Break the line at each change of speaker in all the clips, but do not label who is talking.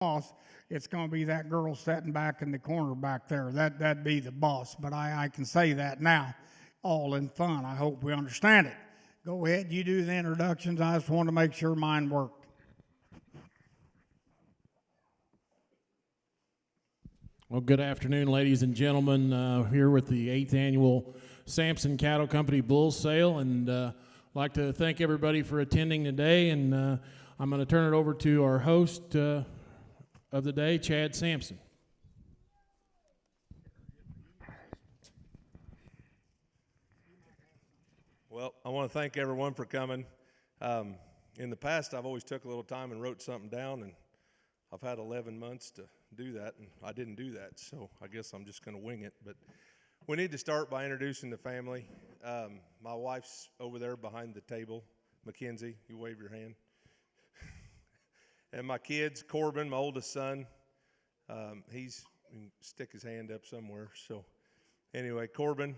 boss, it's going to be that girl sitting back in the corner back there. That'd be the boss. But I can say that now, all in fun. I hope we understand it. Go ahead, you do the introductions. I just wanted to make sure mine worked.
Well, good afternoon, ladies and gentlemen. Here with the 8th annual Sampson Cattle Company Bull Sale, and I'd like to thank everybody for attending today. And I'm going to turn it over to our host of the day, Chad Sampson.
Well, I want to thank everyone for coming. In the past, I've always took a little time and wrote something down, and I've had 11 months to do that, and I didn't do that, so I guess I'm just going to wing it. But we need to start by introducing the family. My wife's over there behind the table. Mackenzie, you wave your hand. And my kids, Corbin, my oldest son, he can stick his hand up somewhere. So anyway, Corbin,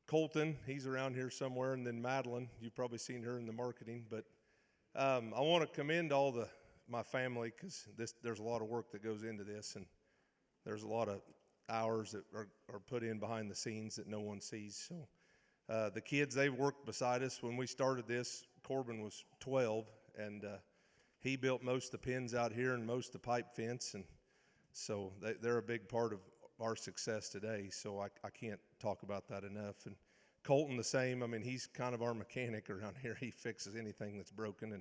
Colton, he's around here somewhere, and then Madeline, you've probably seen her in the marketing. But I want to commend all my family, because there's a lot of work that goes into this, and there's a lot of hours that are put in behind the scenes that no one sees. So the kids, they've worked beside us. When we started this, Corbin was 12, and he built most of the pins out here and most of the pipe fence, and so they're a big part of our success today. So I can't talk about that enough. And Colton the same. I mean, he's kind of our mechanic around here. He fixes anything that's broken.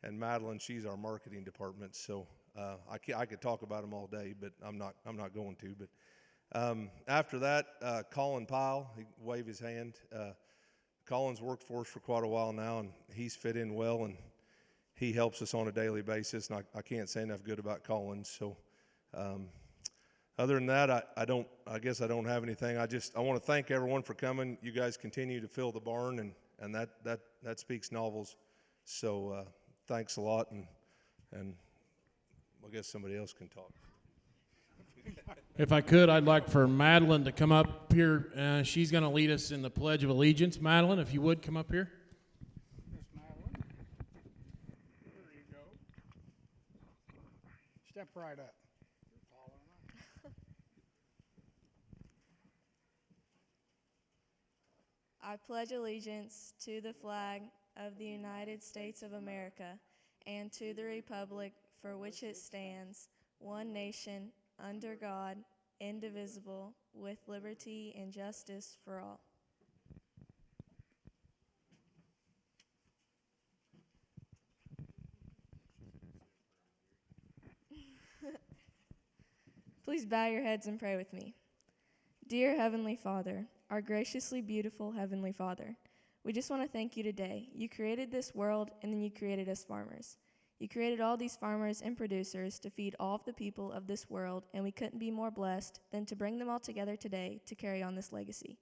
And Madeline, she's our marketing department. So I could talk about them all day, but I'm not going to. But after that, Colin Pyle, he waved his hand. Colin's worked for us for quite a while now, and he's fit in well, and he helps us on a daily basis. And I can't say enough good about Colin. So other than that, I guess I don't have anything. I want to thank everyone for coming. You guys continue to fill the barn, and that speaks novels. So thanks a lot, and I guess somebody else can talk.
If I could, I'd like for Madeline to come up here. She's going to lead us in the Pledge of Allegiance. Madeline, if you would, come up here.
Miss Madeline. There you go. Step right up.
I pledge allegiance to the flag of the United States of America and to the republic for which it stands, one nation, under God, indivisible, with liberty and justice for all. Please bow your heads and pray with me. Dear Heavenly Father, our graciously beautiful Heavenly Father, we just want to thank you today. You created this world, and then you created us farmers. You created all these farmers and producers to feed all of the people of this world, and we couldn't be more blessed than to bring them all together today to carry on this legacy.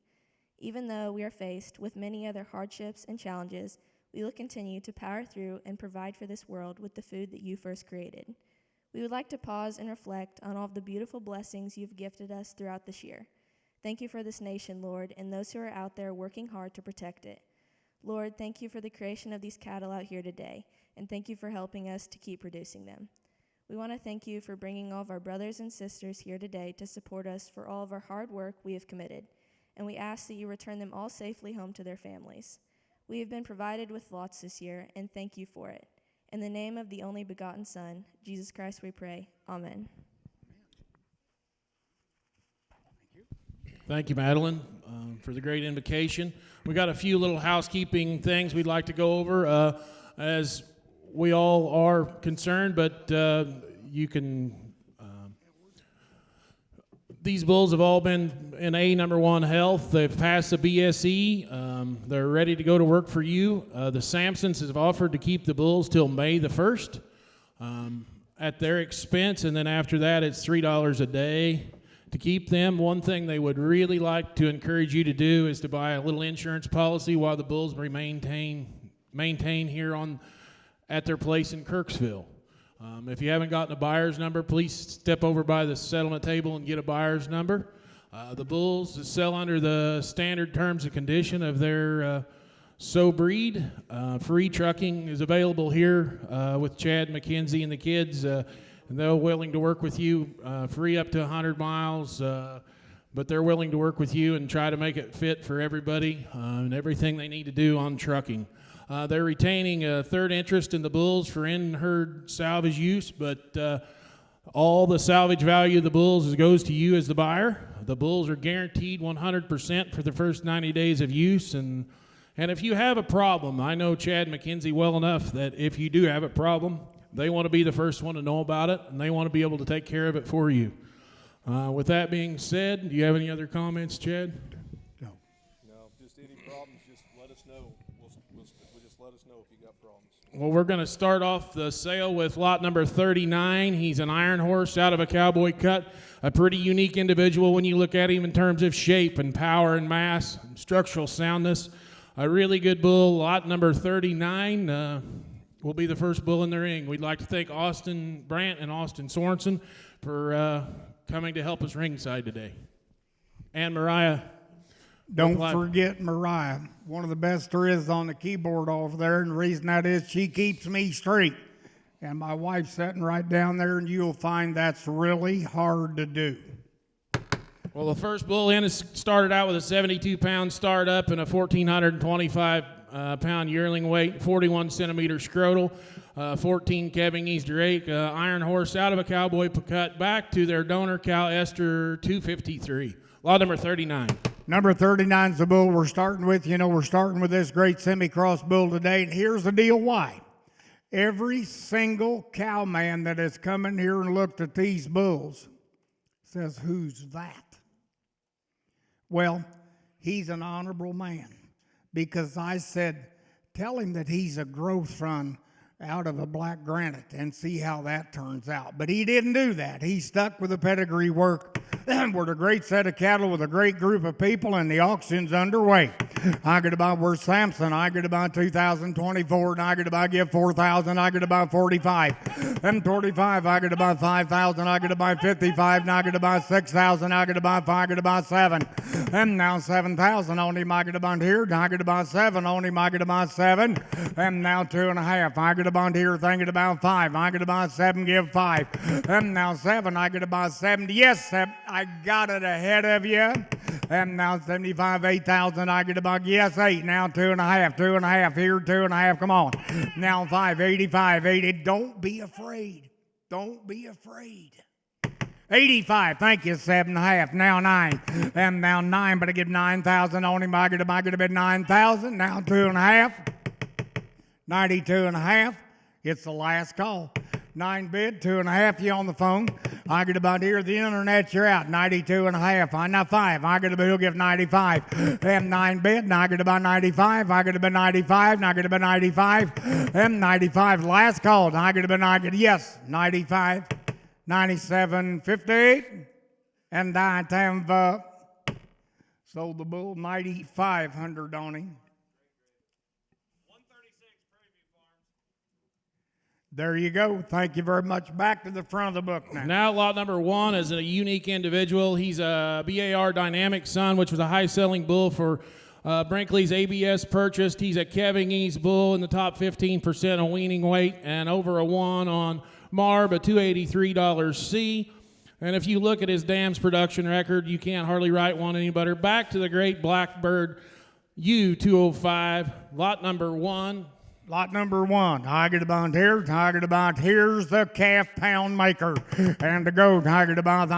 Even though we are faced with many other hardships and challenges, we will continue to power through and provide for this world with the food that you first created. We would like to pause and reflect on all of the beautiful blessings you've gifted us throughout this year. Thank you for this nation, Lord, and those who are out there working hard to protect it. Lord, thank you for the creation of these cattle out here today, and thank you for helping us to keep producing them. We want to thank you for bringing all of our brothers and sisters here today to support us for all of our hard work we have committed, and we ask that you return them all safely home to their families. We have been provided with lots this year, and thank you for it. In the name of the only begotten Son, Jesus Christ, we pray. Amen.
Thank you, Madeline, for the great invocation. We got a few little housekeeping things we'd like to go over. As we all are concerned, but you can. These bulls have all been in number 1 health. They've passed the BSE. They're ready to go to work for you. The Sampsons have offered to keep the bulls till May the 1st at their expense, and then after that, it's $3 a day to keep them. One thing they would really like to encourage you to do is to buy a little insurance policy while the bulls maintain here at their place in Kirksville. If you haven't gotten a buyer's number, please step over by the settlement table and get a buyer's number. The bulls sell under the standard terms and condition of their So breed. Free trucking is available here with Chad McKenzie and the kids. And they're willing to work with you, free up to 100 miles, but they're willing to work with you and try to make it fit for everybody and everything they need to do on trucking. They're retaining a third interest in the bulls for in-herd salvage use, but all the salvage value of the bulls goes to you as the buyer. The bulls are guaranteed 100% for the first 90 days of use, and if you have a problem, I know Chad McKenzie well enough that if you do have a problem, they want to be the first one to know about it, and they want to be able to take care of it for you. With that being said, do you have any other comments, Chad?
No, just any problems, just let us know. We'll just let us know if you got problems.
Well, we're going to start off the sale with lot number 39. He's an iron horse out of a cowboy cut, a pretty unique individual when you look at him in terms of shape and power and mass, and structural soundness. A really good bull. Lot number 39 will be the first bull in the ring. We'd like to thank Austin Brandt and Austin Sorensen for coming to help us ringside today. And Mariah.
Don't forget Mariah, one of the best there is on the keyboard over there, and the reason that is she keeps me straight. And my wife's sitting right down there, and you'll find that's really hard to do.
Well, the first bull in is started out with a 72-pound startup and a 1,425-pound yearling weight, 41-centimeter scrotal, 14 calving Easter egg, iron horse out of a cowboy cut back to their donor cow, Esther 253. Lot number 39.
Number 39 is the bull we're starting with. You know, we're starting with this great semi-cross bull today, and here's the deal why. Every single cowman that has come in here and looked at these bulls says, who's that? Well, he's an honorable man because I said, tell him that he's a growth run out of a black granite and see how that turns out. But he didn't do that. He stuck with the pedigree work. We're a great set of cattle with a great group of people, and the auction's underway. I could about where's Sampson. I could about 2024, and I could about give 4,000. I could about 45. Then 45. I could about 5,000. I could about 55. And I could about 6,000. I could about 5. I could about 7. And now 7,000 on him. I could about here. I could about 7 on him. I could about 7. And now 2.5. I could about here. Thinking about 5. I could about 7. Give 5. And now 7. I could about 70. Yes, 7. I got it ahead of you. And now 75, 8,000. I get about, yes, 8. Now 2.5, 2.5 here, 2.5. Come on. Now 5, 85, 80. Don't be afraid. Don't be afraid. 85, thank you, 7.5. Now 9. And now 9, but I give 9,000 on him. I get a bit 9,000. Now 2.5. 92.5. It's the last call. 9 bid, 2.5. You on the phone. I get about here. The internet, you're out. 92.5. I now 5. I get about, he'll give 95. And 9 bid, and I get about 95. I get about 95. And I get about 95. And 95. Last call. And I get about, I get, yes, 95. 97, 58. And I have sold the bull 9,500 on him. There you go. Thank you very much. Back to the front of the book now.
Now lot number 1 is a unique individual. He's a BAR Dynamic Son, which was a high-selling bull for Brinkley's ABS purchased. He's a Kevingese bull in the top 15% on weaning weight and over a 1 on Marb, a $283C. And if you look at his dams production record, you can't hardly write one any better. Back to the great Blackbird U205, lot number 1.
Lot number 1, I get about here, here's the calf pound maker. And to go, I get about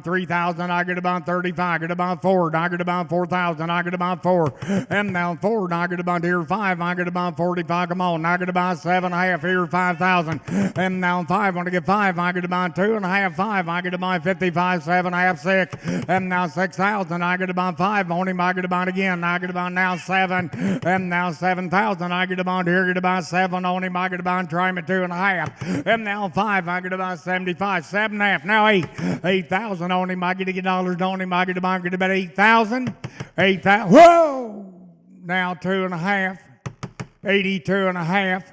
3,000, I get about 35, I get about 4, I get about 4,000, I get about 4. And now 4, I get about here 5, I get about 45, come on, I get about 7.5 here, 5,000. And now 5, want to get 5, I get about 2.5, 5, I get about 55, 7.5, 6. And now 6,000, I get about 5 on him, I get about again, I get about now 7. And now 7,000, I get about here. Get about 7 on him. I get about try him at 2.5. And now 5. I get about 75. 7.5. Now 8. 8,000 on him. I get dollars on him. I get about 8,000. 8,000. Whoa! Now 2.5. 82.5.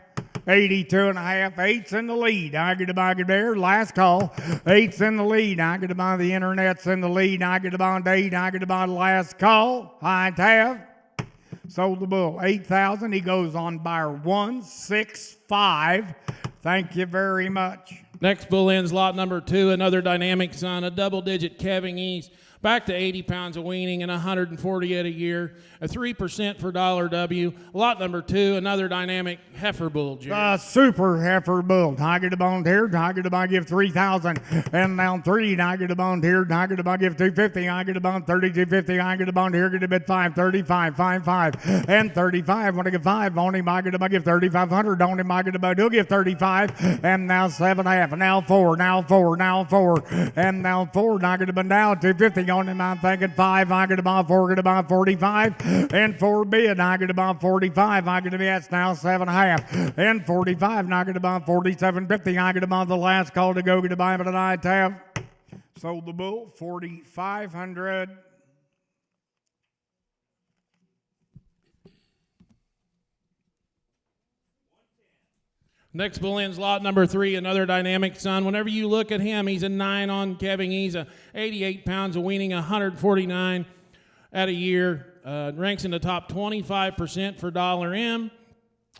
82.5. 8's in the lead. I get about there. Last call. 8's in the lead. I get about the internet's in the lead. I get about 8. I get about last call. I have Sold the bull, 8,000. He goes on buyer 165. Thank you very much.
Next bull ends lot number 2, another dynamic son, a double-digit calving ease, back to 80 pounds of weaning and 148 a year, a 3% for $W. Lot number 2, another dynamic heifer bull, Jerry.
The super heifer bull. Tiger to bone here. Tiger to bone give 3,000. And now 3. Tiger to bone here. Tiger to bone give 250. Tiger to bone 30, 250. Tiger to bone here. Get a bit 5, 35, 5, 5. And 35. Want to give 5. Only Tiger to bone give 3,500. Only Tiger to bone. He'll give 35. And now 7.5. And now 4. Now 4. Now 4. And now 4. Tiger to bone now 250. Only I'm thinking 5. Tiger to bone 4. Get about 45. And 4 bid. Tiger to bone 45. Tiger to be that's now 7.5. And 45. Tiger to bone 47.50. Tiger to bone the last call to go get a buy, but I have sold the bull 4,500.
Next bull ends lot number 3, another dynamic son. Whenever you look at him, he's a 9 on calving. He's a 88 pounds of weaning, 149 at a year. Ranks in the top 25% for $M.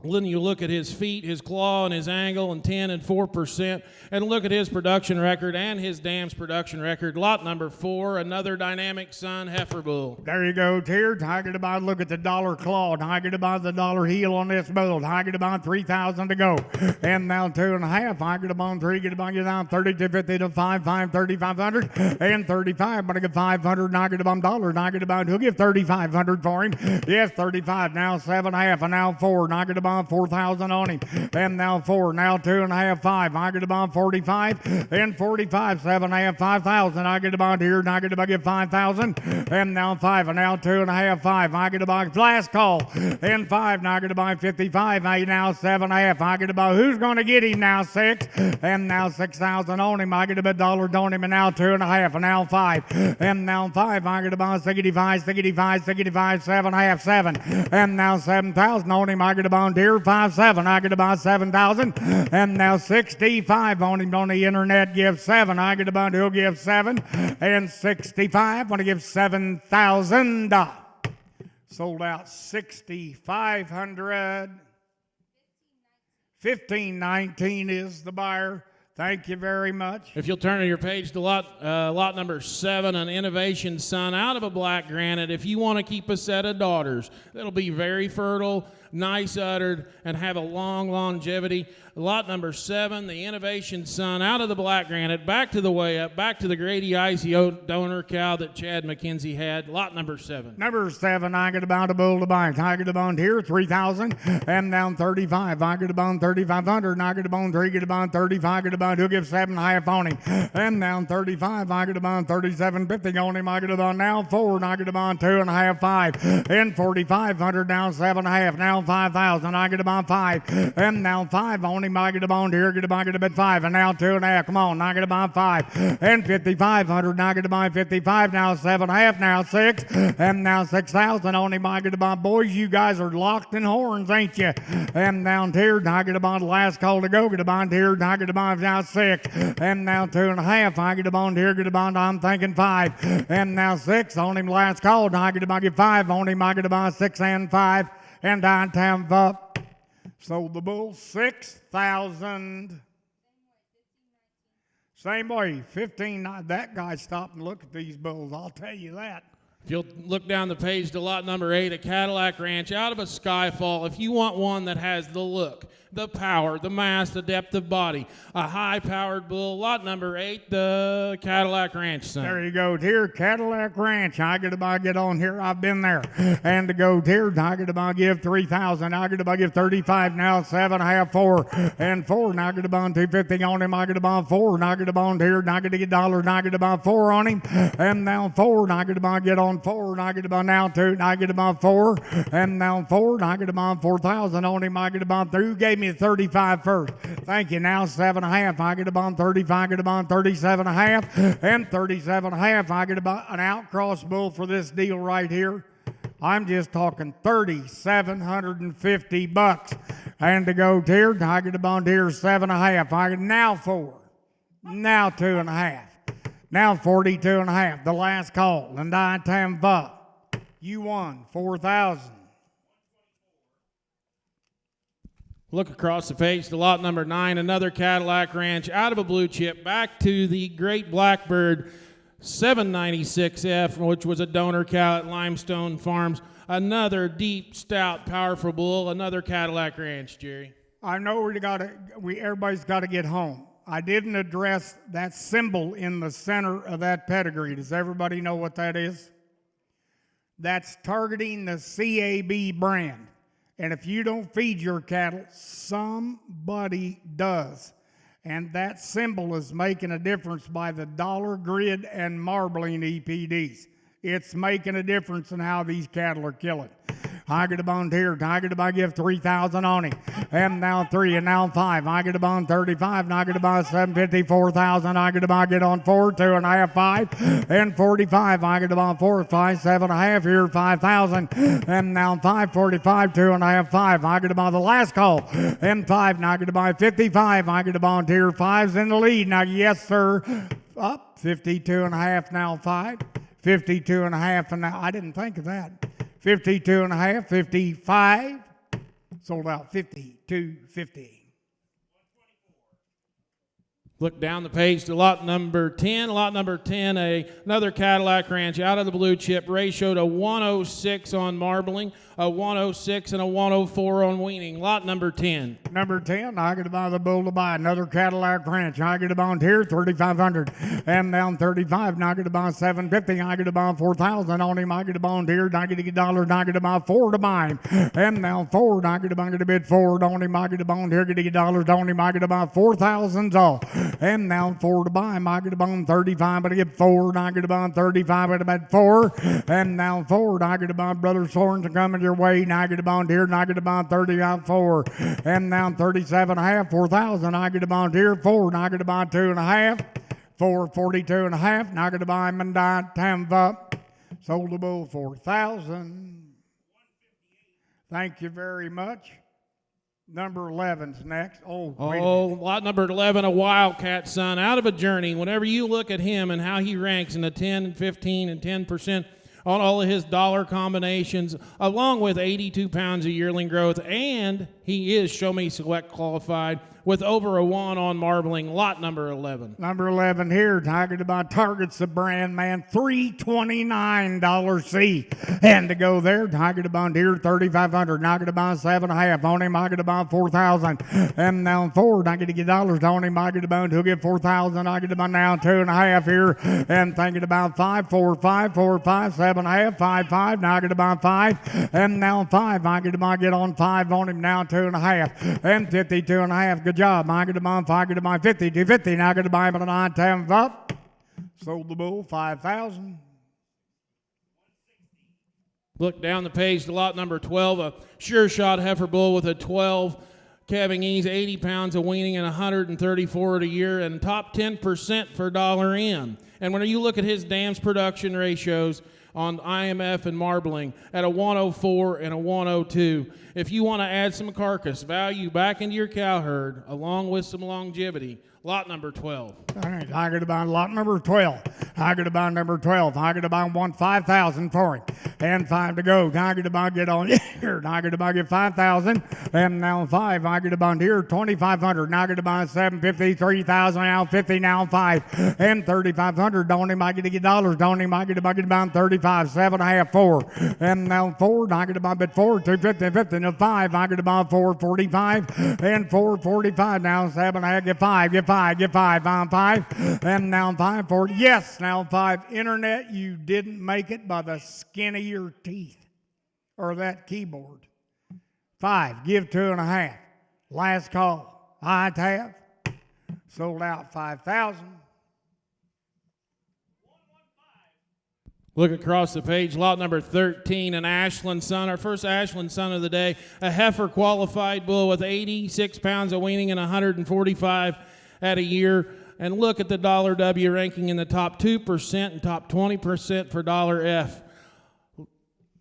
Then you look at his feet, his claw, and his angle, and 10 and 4%. And look at his production record and his dam's production record. Lot number 4, another dynamic son heifer bull.
There you go, Tier. Tiger to buy. Look at the dollar claw. Tiger to buy the dollar heel on this bull. Tiger to buy 3,000 to go. And now 2.5. Tiger to buy 3. Get a buy down 30 to 50 to 5, 5, 3,500 and 35. But I get 500. Tiger to buy dollar. Tiger to buy. He'll give 3,500 for him. Yes, 35. Now 7.5. And now 4. Tiger to buy 4,000 on him. And now 4. Now 2.5. 5. Tiger to buy 45 and 45. 7.5. 5,000. I get a bond here. I get to buy give 5,000. And now 5. And now 2.5. 5. I get to buy last call. And 5. Now I get to buy 55. I now 7.5. I get to buy who's going to get him now 6. And now 6,000 on him. I get to buy $1 on him. And now 2.5. And now 5. And now 5. I get to buy 65, 65, 65, 7.5, 7. And now 7,000 on him. I get to buy here 5, 7. I get to buy 7,000. And now 65 on him on the internet. Give 7. I get to buy he'll give 7. And 65. Want to give 7,000. Sold out 6,500. 1519 is the buyer. Thank you very much.
If you'll turn to your page to lot number 7, an innovation son out of a black granite. If you want to keep a set of daughters that'll be very fertile, nice uddered, and have a long longevity. Lot number 7, the innovation son out of the black granite, back to the way up, back to the Grady ICO donor cow that Chad McKenzie had. Lot number 7.
Number 7, I get about a bull to buy. I get a bond here, 3,000, and down 35. I get a bond 3,500, and I get a bond 3, get a bond 35, I get a bond, he'll give 7.5 on him. And down 35, I get a bond 37.50 on him. I get a bond now 4, and I get a bond 2.5, 5. And 4,500, down 7.5, now 5,000. I get a bond 5, and now 5 on him. I get a bond here, get a bond, get a bit 5, and now 2.5. Come on, I get a bond 5, and 5,500. Now I get a bond 55, now 7.5, now 6, and now 6,000 on him. I get a bond. Boys, you guys are locked in horns, ain't you? And down here, I get a bond. Last call to go. Get a bond here. I get a bond now 6, and now 2.5. I get a bond here. Get a bond. I'm thinking 5, and now 6 on him. Last call. I get a bond. Get 5 on him. I get a bond 6 and 5, and I time up. Sold the bull 6,000. Same way, 15. That guy stopped and looked at these bulls. I'll tell you that.
If you'll look down the page to lot number 8, a Cadillac Ranch out of a Skyfall. If you want one that has the look, the power, the mass, the depth of body, a high-powered bull, lot number 8, the Cadillac Ranch, son.
There you go, dear Cadillac Ranch. I get to get on here. I've been there. And to go here, I get to give 3,000. I get to give 35. Now 7.5, 4, and 4. Now I get to buy 250 on him. I get to buy 4. And I get to buy here. And I get to get $1. And I get to buy 4 on him. And now 4. And I get to get on 4. And I get to buy now 2. And I get to buy 4. And now 4. And I get to buy 4,000 on him. I get to buy 3. Who gave me 35 first? Thank you. Now 7.5. I get to buy 35. I get to buy 37.5. And 37.5. I get to buy an outcross bull for this deal right here. I'm just talking $3,750. And to go here, I get a bond here 7.5. I get now 4. Now 2.5. Now 42.5. The last call. And I time up. You won 4,000.
Look across the page to lot number 9, another Cadillac Ranch out of a blue chip, back to the Great Blackbird 796F, which was a donor cow at Limestone Farms. Another deep, stout, powerful bull, another Cadillac Ranch, Jerry.
I know everybody's got to get home. I didn't address that symbol in the center of that pedigree. Does everybody know what that is? That's targeting the CAB brand. And if you don't feed your cattle, somebody does. And that symbol is making a difference by the dollar grid and marbling EPDs. It's making a difference in how these cattle are killing. I get a bond here. I get a bond, give 3,000 on him. And now 3 and now 5. I get a bond 35. And I get a bond 750, 4,000. I get a bond, get on 4, 2.5, 5. And 45. I get a bond 4, 5, 7.5. Here 5,000. And now 5, 45, 2.5, 5. I get a bond the last call. And 5. Now I get a bond 55. I get a bond here. 5's in the lead. Now, yes, sir. Up 52.5. Now 5. 52.5. And now I didn't think of that. 52.5, 55, sold out 52.50.
Look down the page to lot number 10. Lot number 10, another Cadillac Ranch out of the blue chip, ratioed a 106 on marbling, a 106 and a 104 on weaning. Lot number 10.
Number 10, I get to buy the bull to buy another Cadillac Ranch. I get to buy here 3,500 and down 35. Now I get to buy 750. I get to buy 4,000 on him. I get to buy here. I get to get dollars. I get to buy 4 to buy him. And now 4. I get to buy, get a bid 4 on him. I get to buy here. Get to get dollars on him. I get to buy 4,000 off. And now 4 to buy him. I get to buy 35. But I get 4. And I get to buy 35. But about 4. And now 4. I get to buy Brother Sorensen coming your way. Now I get to buy here. And I get to buy 35. 4. And now 37.5, 4,000. I get to buy here 4. And I get to buy 2.5. 4, 42.5. Now I get to buy him and die. Time up. Sold the bull 4,000. Thank you very much. Number 11's next.
Lot number 11, a Wildcat son out of a journey. Whenever you look at him and how he ranks in the 10 and 15 and 10% on all of his dollar combinations, along with 82 pounds of yearling growth, and he is Show Me Select qualified with over a 1 on marbling. Lot number 11.
Number 11 here, Tiger to buy targets the brand, man, $329 C. And to go there, Tiger to buy here, 3,500. Tiger to buy 7.5 on him. I get to buy 4,000. And now 4, I get to get dollars on him. I get to buy, he'll get 4,000. I get to buy now 2.5 here. And thinking about 5, 4, 5, 4, 5, 7.5, 5, 5. Now I get to buy 5. And now 5, I get to buy, get on 5 on him. Now 2.5. And 52.5. Good job. I get to buy 5, I get to buy 50, 250. Now I get to buy him at a 9, 10 up. Sold the bull 5,000.
Look down the page to lot number 12, a sure shot heifer bull with a 12 calving ease, 80 pounds of weaning, and 134 a year, and top 10% for dollar in. And when you look at his dams production ratios on IMF and marbling at a 104 and a 102, if you want to add some carcass value back into your cow herd along with some longevity, lot number 12.
All right, I got to buy lot number 12. I got to buy number 12. I got to buy 5,000 for him. And 5 to go. I got to buy, get on here. I got to buy, get 5,000. And now 5. I got to buy here, 2,500. Now I got to buy 750, 3,000. Now 50, now 5. And 3,500. Don't him, I get to get dollars. Don't him, I get to buy, 35, 7.5, 4. And now 4. I got to buy bid 4, 250, 50. Now 5. I got to buy 445. And 445. Now 7. I get 5, get 5, get 5. I'm 5. And now 5, 40. Yes, now 5. Internet, you didn't make it by the skin of your teeth or that keyboard. 5, give 2.5. Last call. I have sold out 5,000.
Look across the page, lot number 13, an Ashland son, our first Ashland son of the day, a heifer qualified bull with 86 pounds of weaning and 145 at a year. And look at the dollar W ranking in the top 2% and top 20% for dollar F.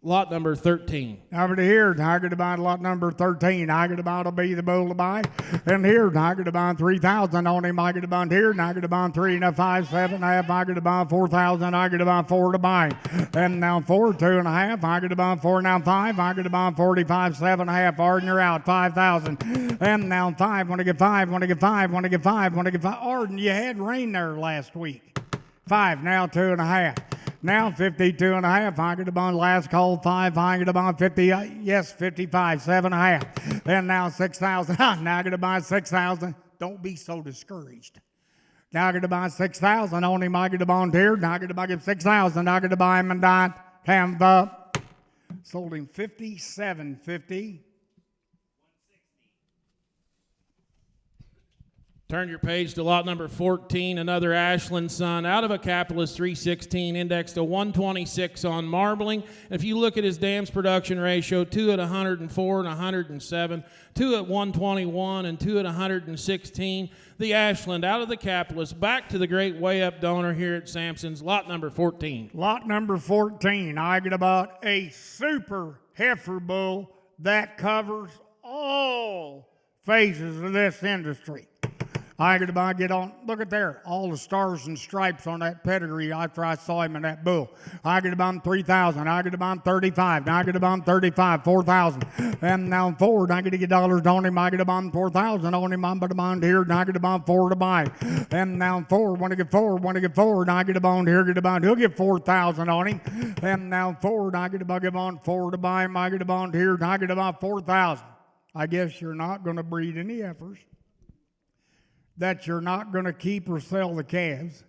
lot number 13.
Over to here, Tiger to buy lot number 13. Tiger to buy will be the bull to buy. And here, Tiger to buy 3,000 on him. Tiger to buy here. Tiger to buy 3 and a 5, 7 and a half. Tiger to buy 4,000. Tiger to buy 4 to buy. And now 4, 2 and a half. Tiger to buy 4, now 5. Tiger to buy 45, 7 and a half. Arden, you're out, 5,000. And now 5. Want to get 5. Want to get 5. Want to get 5. Want to get 5. Arden, you had rain there last week. 5, now 2 and a half. Now 52 and a half. I get a bond. Last call 5. I get a bond 50. Yes, 55. 7 and a half. And now 6,000. Now I get to buy 6,000. Don't be so discouraged. Now I get to buy 6,000 on him. I get a bond here. Now I get to buy him 6,000. I get to buy him and dine. Ham up. Sold him 57.50.
Turn your page to lot number 14, another Ashland son, out of a capitalist 316, indexed to 126 on marbling. If you look at his dams production ratio, 2 at 104 and 107, 2 at 121 and 2 at 116. The Ashland out of the capitalist, back to the great way up donor here at Sampson's, lot number 14.
Lot number 14, I get about a super heifer bull that covers all phases of this industry. I get to get on, look at there, all the stars and stripes on that pedigree after I saw him in that bull. I get to buy him 3,000. I get to buy him 35. Now I get to buy him 35, 4,000. And now forward, I get to get dollars on him. I get to buy him 4,000 on him. I'm going to buy him here. Now I get to buy him 4 to buy. And now forward, want to get forward, want to get forward. I get to buy him here, get to buy him. He'll get 4,000 on him. And now forward, I get to buy him on 4 to buy him. I get to buy him here. I get to buy 4,000. I guess you're not going to breed any heifers. That you're not going to keep or sell the calves.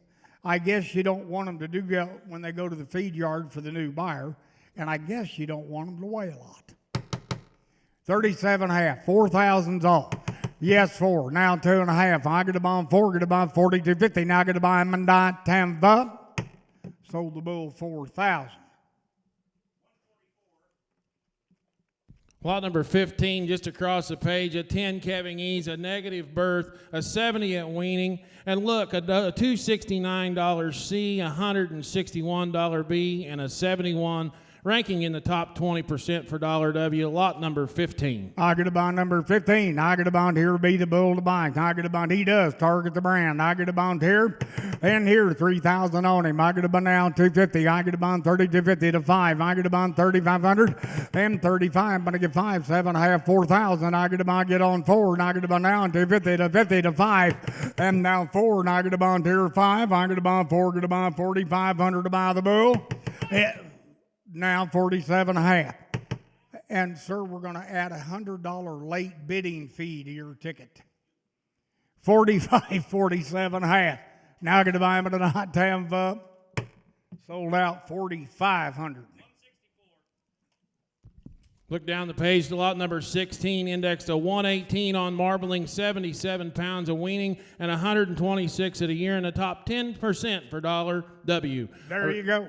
I guess you don't want them to do that when they go to the feed yard for the new buyer, and I guess you don't want them to weigh a lot. 37 and a half, 4,000's all. Yes, 4, now 2 and a half. I get to buy them 4, get to buy 42.50. Now I get to buy them and die 10 up. Sold the bull 4,000.
Lot number 15, just across the page, a 10 Kevin E's, a negative birth, a 70 at weaning, and look, a $269 C, a $161 B, and a 71, ranking in the top 20% for $W, lot number 15.
I get a bond number 15. I get a bond here, be the bull to buy. I get a bond, he does target the brand. I get a bond here, and here, 3,000 on him. I get a bond now, 250. I get a bond 32.50 to 5. I get a bond 3,500 and 35. I'm going to get 5, 7 and a half, 4,000. I get a bond, get on 4, and I get a bond now, 250 to 50 to 5. And now 4, and I get a bond here, 5. I get a bond 4, get a bond 4,500 to buy the bull. Now 47 and a half. And sir, we're going to add a $100 late bidding fee to your ticket. 45, 47 and a half. Now I get to buy them at a hot time up. Sold out 4,500.
Look down the page to lot number 16, indexed to 118 on marbling, 77 pounds of weaning, and 126 at a year in the top 10% for $W.
There you go.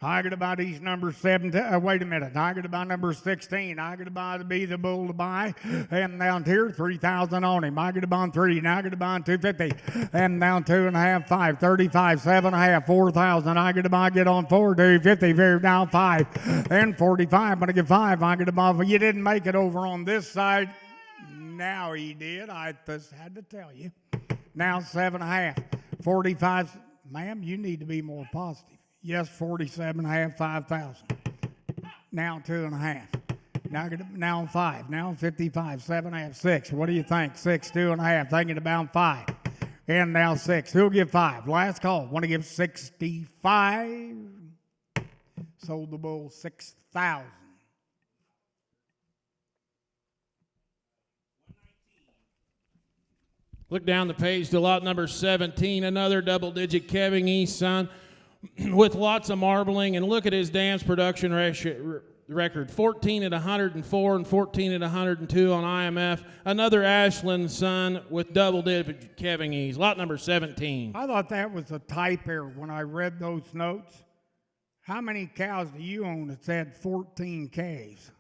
I get to buy these numbers 17. Wait a minute. I get to buy number 16. I get to buy to be the bull to buy. And down here, 3,000 on him. I get to buy 3. Now I get to buy 250. And down 2 and a half, 5. 35, 7 and a half, 4,000. I get to buy, get on 4, 250. Very now 5. And 45. I'm going to get 5. I get to buy. You didn't make it over on this side. Now he did. I just had to tell you. Now 7 and a half. 45. Ma'am, you need to be more positive. Yes, 47 and a half, 5,000. Now 2 and a half. Now 5. Now 55, 7 and a half, 6. What do you think? 6, 2 and a half. Thinking about 5. And now 6. Who'll give 5? Last call. Want to give 65? Sold the bull 6,000.
Look down the page to lot number 17, another double-digit Kevin East son with lots of marbling, and look at his dams production record, 14 at 104 and 14 at 102 on IMF. Another Ashland son with double-digit Kevin E's, lot number 17.
I thought that was a type error when I read those notes. How many cows do you own that said 14 calves?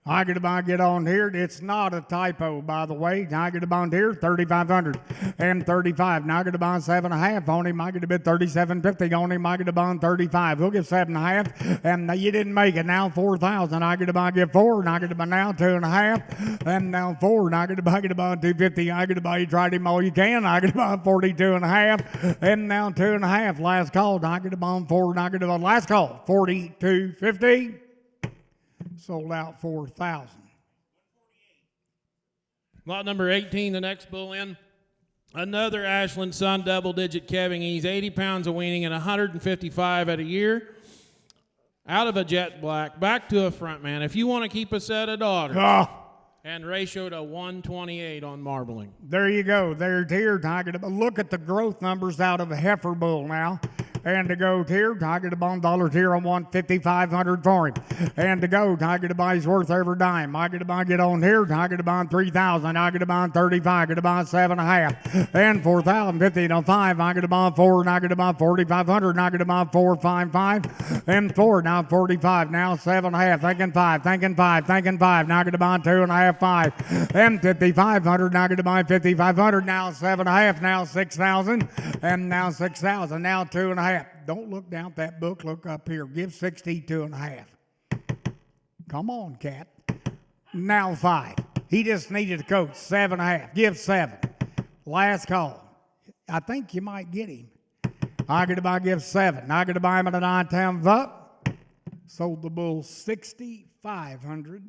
I get a bond, get on here. It's not a typo, by the way. I get a bond here, 3,500 and 35. Now I get a bond 7.5 on him. I get a bid 37.50 on him. I get a bond 35. He'll give 7.5, and you didn't make it. Now 4,000. I get a bond, get 4, and I get a bond now 2.5, and now 4. And I get a bond 250. I get a bond. You tried him all you can. I get a bond 42.5, and now 2.5. Last call. I get a bond 4, and I get a bond last call 42.50. Sold out 4,000.
Lot number 18, the next bull in. Another Ashland Son double-digit calving. He's 80 pounds of weaning and 155 at a year. Out of a jet black, back to a front man. If you want to keep a set of daughters. And ratio to 128 on marbling.
There you go. There's here. Look at the growth numbers out of a heifer bull now. And to go here, I get a bond $1 here. I want 5,500 for him. And to go, I get a bond, he's worth every dime. I get a bond, get on here. I get a bond 3,000. I get a bond 35. Get a bond 7.5. And 4,050 on 5. I get a bond 4. And I get a bond 4,500. And I get a bond 4.55. And 4. Now 45. Now 7.5. Thinking 5. Thinking 5. Thinking 5. Now I get a bond 2.5. 5. And 5,500. Now I get a bond 5,500. Now 7.5. Now 6,000. And now 6,000. Now 2.5. Don't look down at that book. Look up here. Give 62.5. Come on, cat. Now 5. He just needed a coach. 7.5. Give 7. Last call. I think you might get him. I get to buy. Give 7. I get to buy him at a 9 times up. Sold the bull 6,500.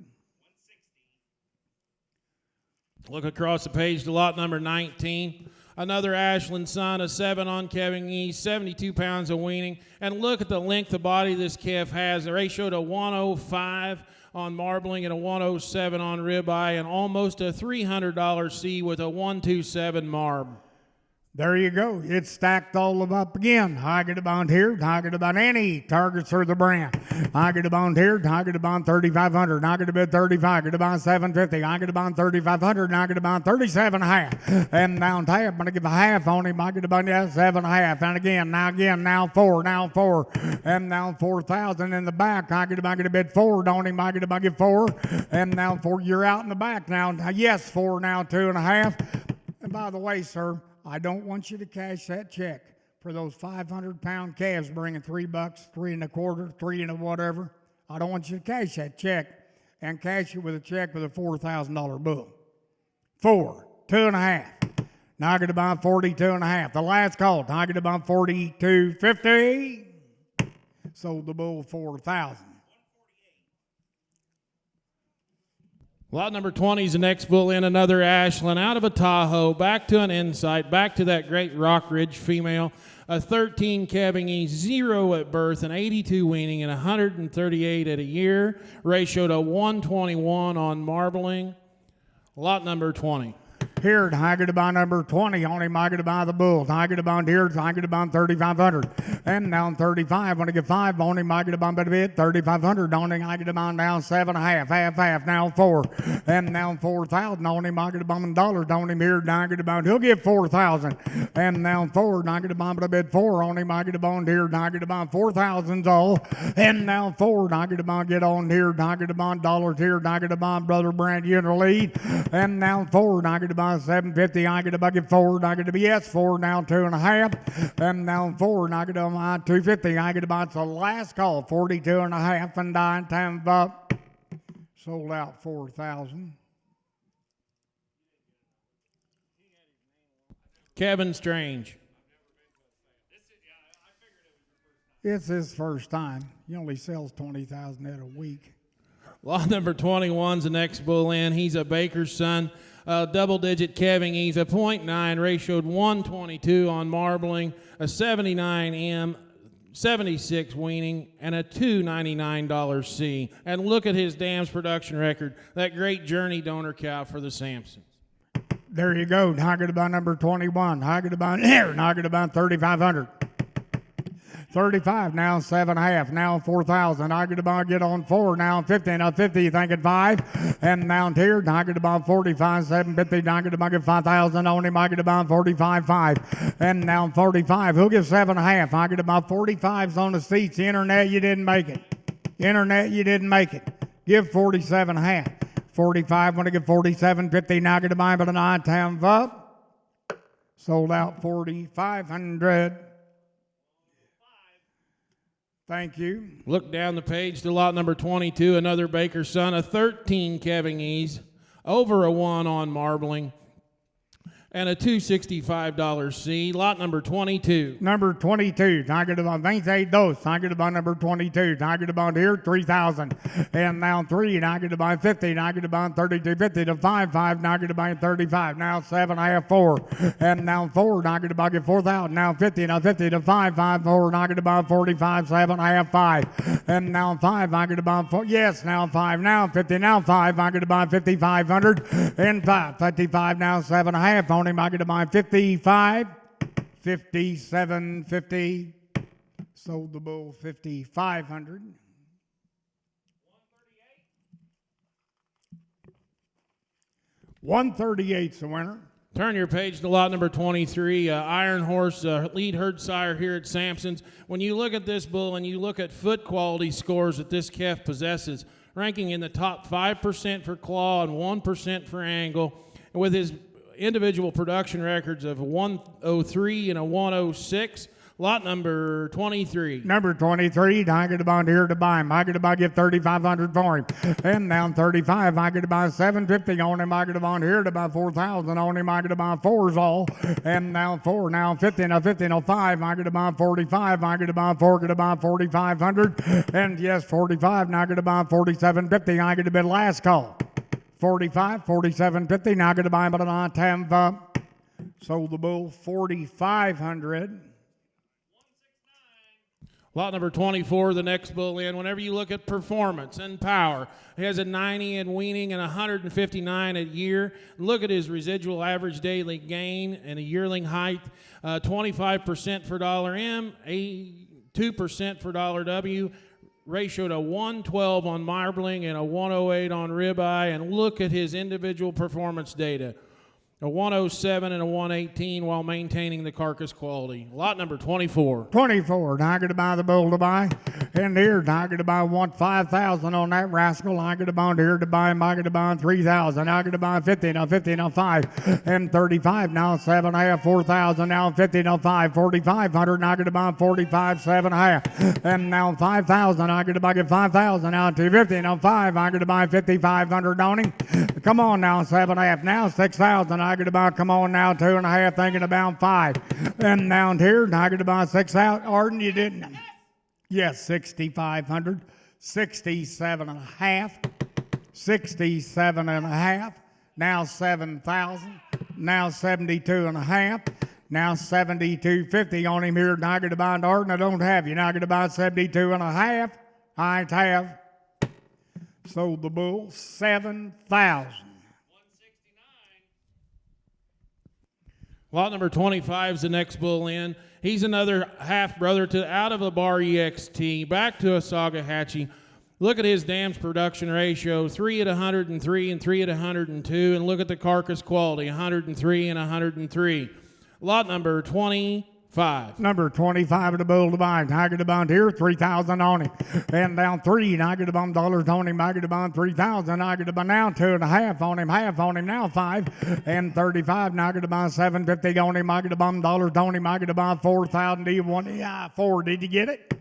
Look across the page to lot number 19. Another Ashland Son, a 7 on calving east, 72 pounds of weaning. And look at the length of body this calf has. The ratio to 105 on marbling and a 107 on ribeye, and almost a $300 C with a 127 marb.
There you go. It's stacked all of up again. I get a bond here. I get a bond any targets for the brand. I get a bond here. I get a bond 3,500. I get a bid 35. I get a bond 750. I get a bond 3,500. And I get a bond 37.5. And now half. I'm gonna give a half on him. I get a bond 7.5. And again, now 4. And now 4,000 in the back. I get a bid 4 on him. I get a bond 4. And now 4. You're out in the back now. Yes, 4 now 2.5. And by the way, sir, I don't want you to cash that check for those 500-pound calves bringing $3, $3.25, $3 and a whatever. I don't want you to cash that check and cash it with a check with a $4,000 bull. 4, 2.5. Now I get to buy 42.5. The last call. Now I get to buy 42.50. Sold the bull 4,000.
Lot number 20 is the next bull in. Another Ashland out of a Tahoe, back to an Insight, back to that great Rock Ridge female. A 13 calving east, 0 at birth, an 82 weaning, and 138 at a year. Ratio to 121 on marbling. Lot number 20.
Here, I get to buy number 20 on him. I get to buy the bulls. I get to buy here. I get to buy 3,500. And now 35. When I get 5 on him, I get to buy better bit 3,500 on him. I get to buy now 7.5. Half. Now 4. And now 4,000 on him. I get to buy $1 on him here. Now I get to buy. He'll give 4,000. And now 4. And I get to buy better bit 4 on him. I get to buy here. Now I get to buy 4,000's all. And now 4. And I get to buy get on here. Now I get to buy $1 here. And I get to buy Brother Brand in the lead. And now 4. And I get to buy 750. I get a bucket 4. And I get to be 4 now 2.5. And now 4. And I get to buy 250. I get to buy the last call 42.5 and 9 times up. Sold out 4,000.
Kevin Strange.
It's his first time. He only sells 20,000 at a week.
Lot number 21's the next bull in. He's a Baker's Son, double-digit calving. He's a .9, ratioed 122 on marbling, a 79 M, 76 weaning, and a $299 C. And look at his dams production record. That great journey donor cow for the Sampsons.
There you go. I get about number 21. I get about here. I get about 3,500. 35 now 7.5 now 4,000. I get about get on 4 now 50 now 50 thinking 5 and now here I get about 45 750. I get about get 5,000 on him. I get about 45 5 and now 45. He'll give 7.5. I get about 45s on the seats. Internet you didn't make it. Internet you didn't make it. Give 47 and a half. 45, want to give 47.50. Now get a buy by the 9 times up. Sold out 4,500. Thank you.
Look down the page to lot number 22, another Baker's son, a 13 Kevingese, over a 1 on marbling, and a $265 C. Lot number 22.
Number 22, target about 22, target about number 22, target about here 3,000, and now 3, target about 50, target about 32.50 to 5, target about 35, now 7, I have 4, and now 4, target about get 4,000, now 50, now 50 to 5, 4, target about 45, 7, I have 5, and now 5, target about 4, yes, now 5, now 50, now 5, target about 5,500, and 5, 55, now 7, I have on him, I get about 55, 57.50, sold the bull 5,500. 138's the winner.
Turn your page to lot number 23, Iron Horse, lead herd sire here at Sampson's. When you look at this bull and you look at foot quality scores that this calf possesses, ranking in the top 5% for claw and 1% for angle, with his individual production records of a 103 and a 106. Lot number 23.
Number 23, I get about here to buy him. I get about give 3,500 for him. And down 35, I get about 750 on him. I get about here to about 4,000 on him. I get about 4's all. And now 4, now 50, now 50, now 5. I get about 45. I get about 4, get about 4,500. And yes, 45. Now I get about 47.50. I get a bit last call. 45, 47.50. Now I get to buy him by the 9 times up. Sold the bull 4,500.
Lot number 24, the next bull in. Whenever you look at performance and power, he has a 90 in weaning and 159 a year. Look at his residual average daily gain and a yearling height, 25% for $M, 2% for $W, ratio to 112 on marbling and a 108 on ribeye. And look at his individual performance data. A 107 and a 118 while maintaining the carcass quality. Lot number 24.
24. Now I get to buy the bull to buy. And here, I get to buy 5,000 on that rascal. I get to buy here to buy him. I get to buy 3,000. I get to buy 50, now 50, now 5. And 35, now 7, I have 4,000. Now 50, now 5, 4,500. Now I get to buy 45, 7, I have. And now 5,000. I get to buy get 5,000. Now 250, now 5. I get to buy 5,500 on him. Come on now, 7, I have. Now 6,000. I get about, come on now, 2.5, thinking about 5. And down here, I get about 6,000. Arden, you didn't. Yes, 6,500. 67.5. 67.5. Now 7,000. Now 72.5. Now 72.50 on him here. Now I get about, Arden, I don't have you. Now I get about 72.5. I have. Sold the bull 7,000.
Lot number 25 is the next bull in. He's another half-brother to Out of the Bar EXT, back to Osagahatchee. Look at his dams production ratio, 3 at 103 and 3 at 102, and look at the carcass quality, 103 and 103. Lot number 25.
Number 25 of the bull to buy. I get a bond here, 3,000 on him. And down 3, and I get a bond dollars on him. I get a bond 3,000. I get a bond now 2.5 on him. Half on him now 5 and 35. Now I get a bond 750 on him. I get a bond dollars on him. I get a bond 4,000. Do you want it? Yeah, 4. Did you get it?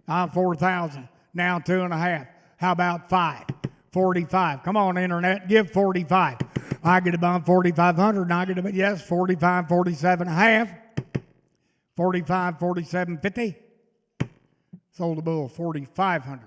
4,000. Now 2.5. How about 5? 45. Come on, internet. Give 45. I get a bond 4,500. And I get a, yes, 45, 47 and a half. 45, 47, 50. Sold the bull 4,500.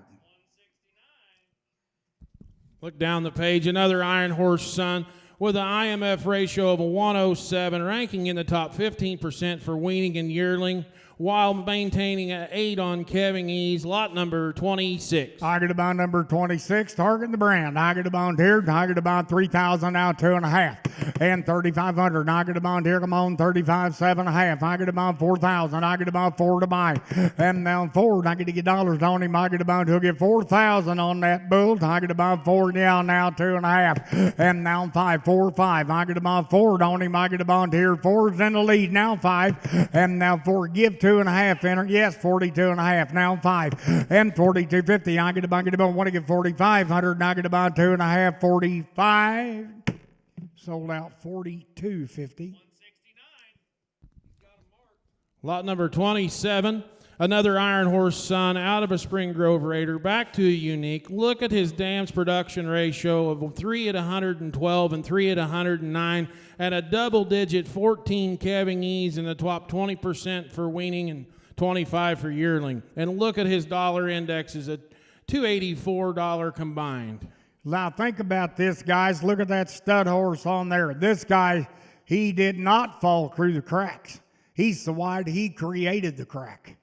Look down the page. Another Iron Horse son with an IMF ratio of a 107, ranking in the top 15% for weaning and yearling, while maintaining an 8 on Kevingese. Lot number 26.
I get a bond number 26, targeting the brand. I get a bond here. I get a bond 3,000 now, 2.5. And 3,500. I get a bond here. Come on, 35, 7.5. I get a bond 4,000. I get a bond 4 to buy. And now 4. I get to get dollars on him. I get a bond. He'll get 4,000 on that bull. I get a bond 4 now 2.5. And now 5. 4, 5. I get a bond 4, don't him. I get a bond here. 4's in the lead. Now 5. And now 4. Give 2.5. Enter. Yes, 42.5. Now 5. And 42.50. I get a bond. Want to get 4,500. I get a bond 2.5. 45. Sold out 42.50.
Lot number 27, another Iron Horse son out of a Spring Grove Raider, back to a unique. Look at his dams production ratio of 3 at 112 and 3 at 109, and a double-digit 14 calving ease in the top 20% for weaning and 25 for yearling. And look at his dollar indexes at $284 combined.
Now think about this, guys. Look at that stud horse on there. This guy, he did not fall through the cracks. He's the wide. He created the crack.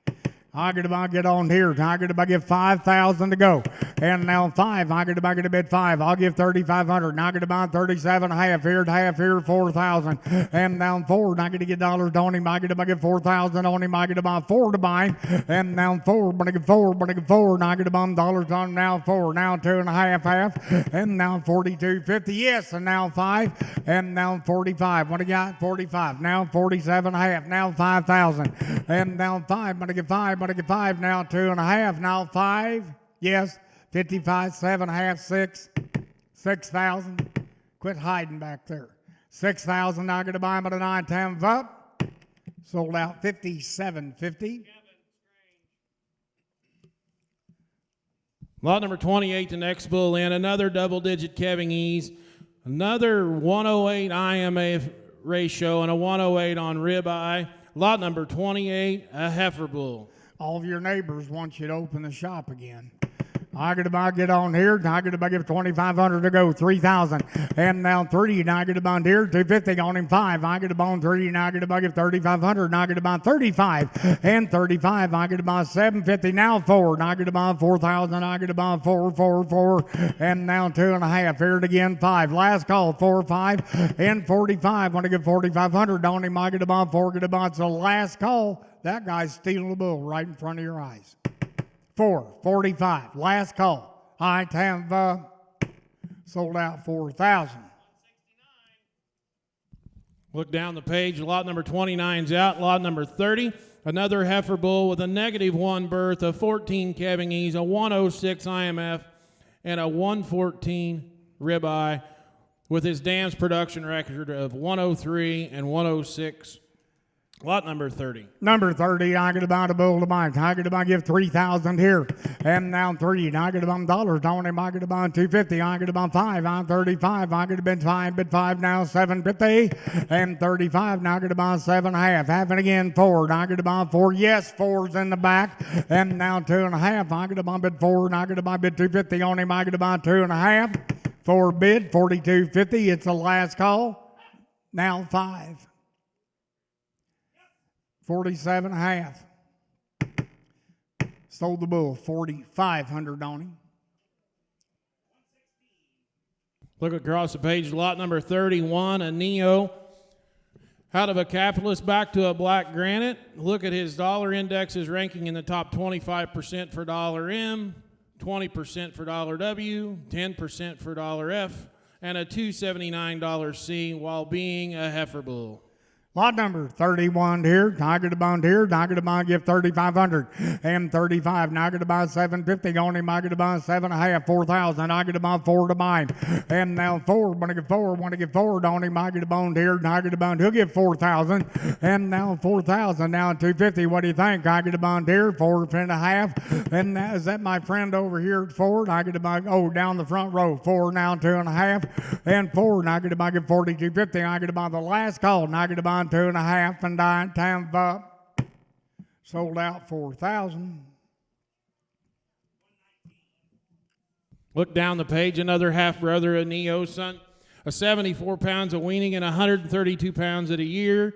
I get about get on here. I get about give 5,000 to go, and now 5. I get about get a bid 5. I'll give 3,500. I get about 37.5 here, 4,000, and now 4. I get to get dollars on him. I get about get 4,000 on him. I get about 4 to buy him, and now 4. But I get 4. But I get 4. And I get about dollars on him. Now 4. Now 2.5 half, and now 42.50. Yes, and now 5, and now 45. What I got? 45. Now 47.5. Now 5,000, and now 5. But I get 5. But I get 5 now, 2.5, now 5, yes, 55, 7.5, 6, 6,000. Quit hiding back there. 6,000, now get to buy them at a 9 times up. Sold out 57.50.
Lot number 28, the next bull in, another double-digit calving ease, another 108 IMA ratio, and a 108 on ribeye. Lot number 28, a heifer bull.
All of your neighbors want you to open the shop again. I get about get on here. I get about give 2,500 to go, 3,000, and now 3. And I get about here 250 on him 5. I get about 3. And I get about give 3,500. And I get about 35 and 35. I get about 750 now 4. And I get about 4,000. I get about 4, and now 2.5. Here it again 5. Last call 4, 5 and 45. Want to get 4,500 on him. I get about 4. Get about the last call. That guy's stealing the bull right in front of your eyes. 4:45. Last call. I have sold out 4,000.
Look down the page. Lot number 29's out. Lot number 30, another heifer bull with a -1 birth, a 14 calving ease, a 106 IMF, and a 114 ribeye, with his dams production record of 103 and 106. Lot number 30.
Number 30, I get about a bull to buy. I get about give 3,000 here. And now 3. And I get about dollars on him. I get about 250. I get about 5. I'm 35. I get a bid 5. Bid 5 now 750. And 35. Now I get about 7.5. Half and again 4. And I get about 4. Yes, 4's in the back. And now 2.5. I get about bid 4. And I get about bid 250 on him. I get about 2.5. 4 bid 42.50. It's the last call. Now 5. 47.5. Sold the bull 4,500 on him.
Look across the page. Lot number 31, a Neo. Out of a capitalist back to a black granite. Look at his dollar indexes ranking in the top 25% for dollar M, 20% for dollar W, 10% for dollar F, and a $279 C, while being a heifer bull.
Lot number 31 here. Tiger to bond here. Tiger to bond give 3,500 and 35. Tiger to bond 750 on him. Tiger to bond 7.5, 4,000. Tiger to bond 4 to buy him. And now 4. Want to get 4. Want to get 4 on him. Tiger to bond here. Tiger to bond. He'll give 4,000. And now 4,000. Now 250. What do you think? Tiger to bond here. 4.5. And is that my friend over here at 4? Tiger to bond. Oh, down the front row. 4 now 2.5. And 4. Tiger to bond give 42.50. Tiger to bond the last call. Tiger to bond 2.5 and 9 times up. Sold out 4,000.
Look down the page. Another half brother of Neo's son. A 74 pounds of weaning and 132 pounds at a year.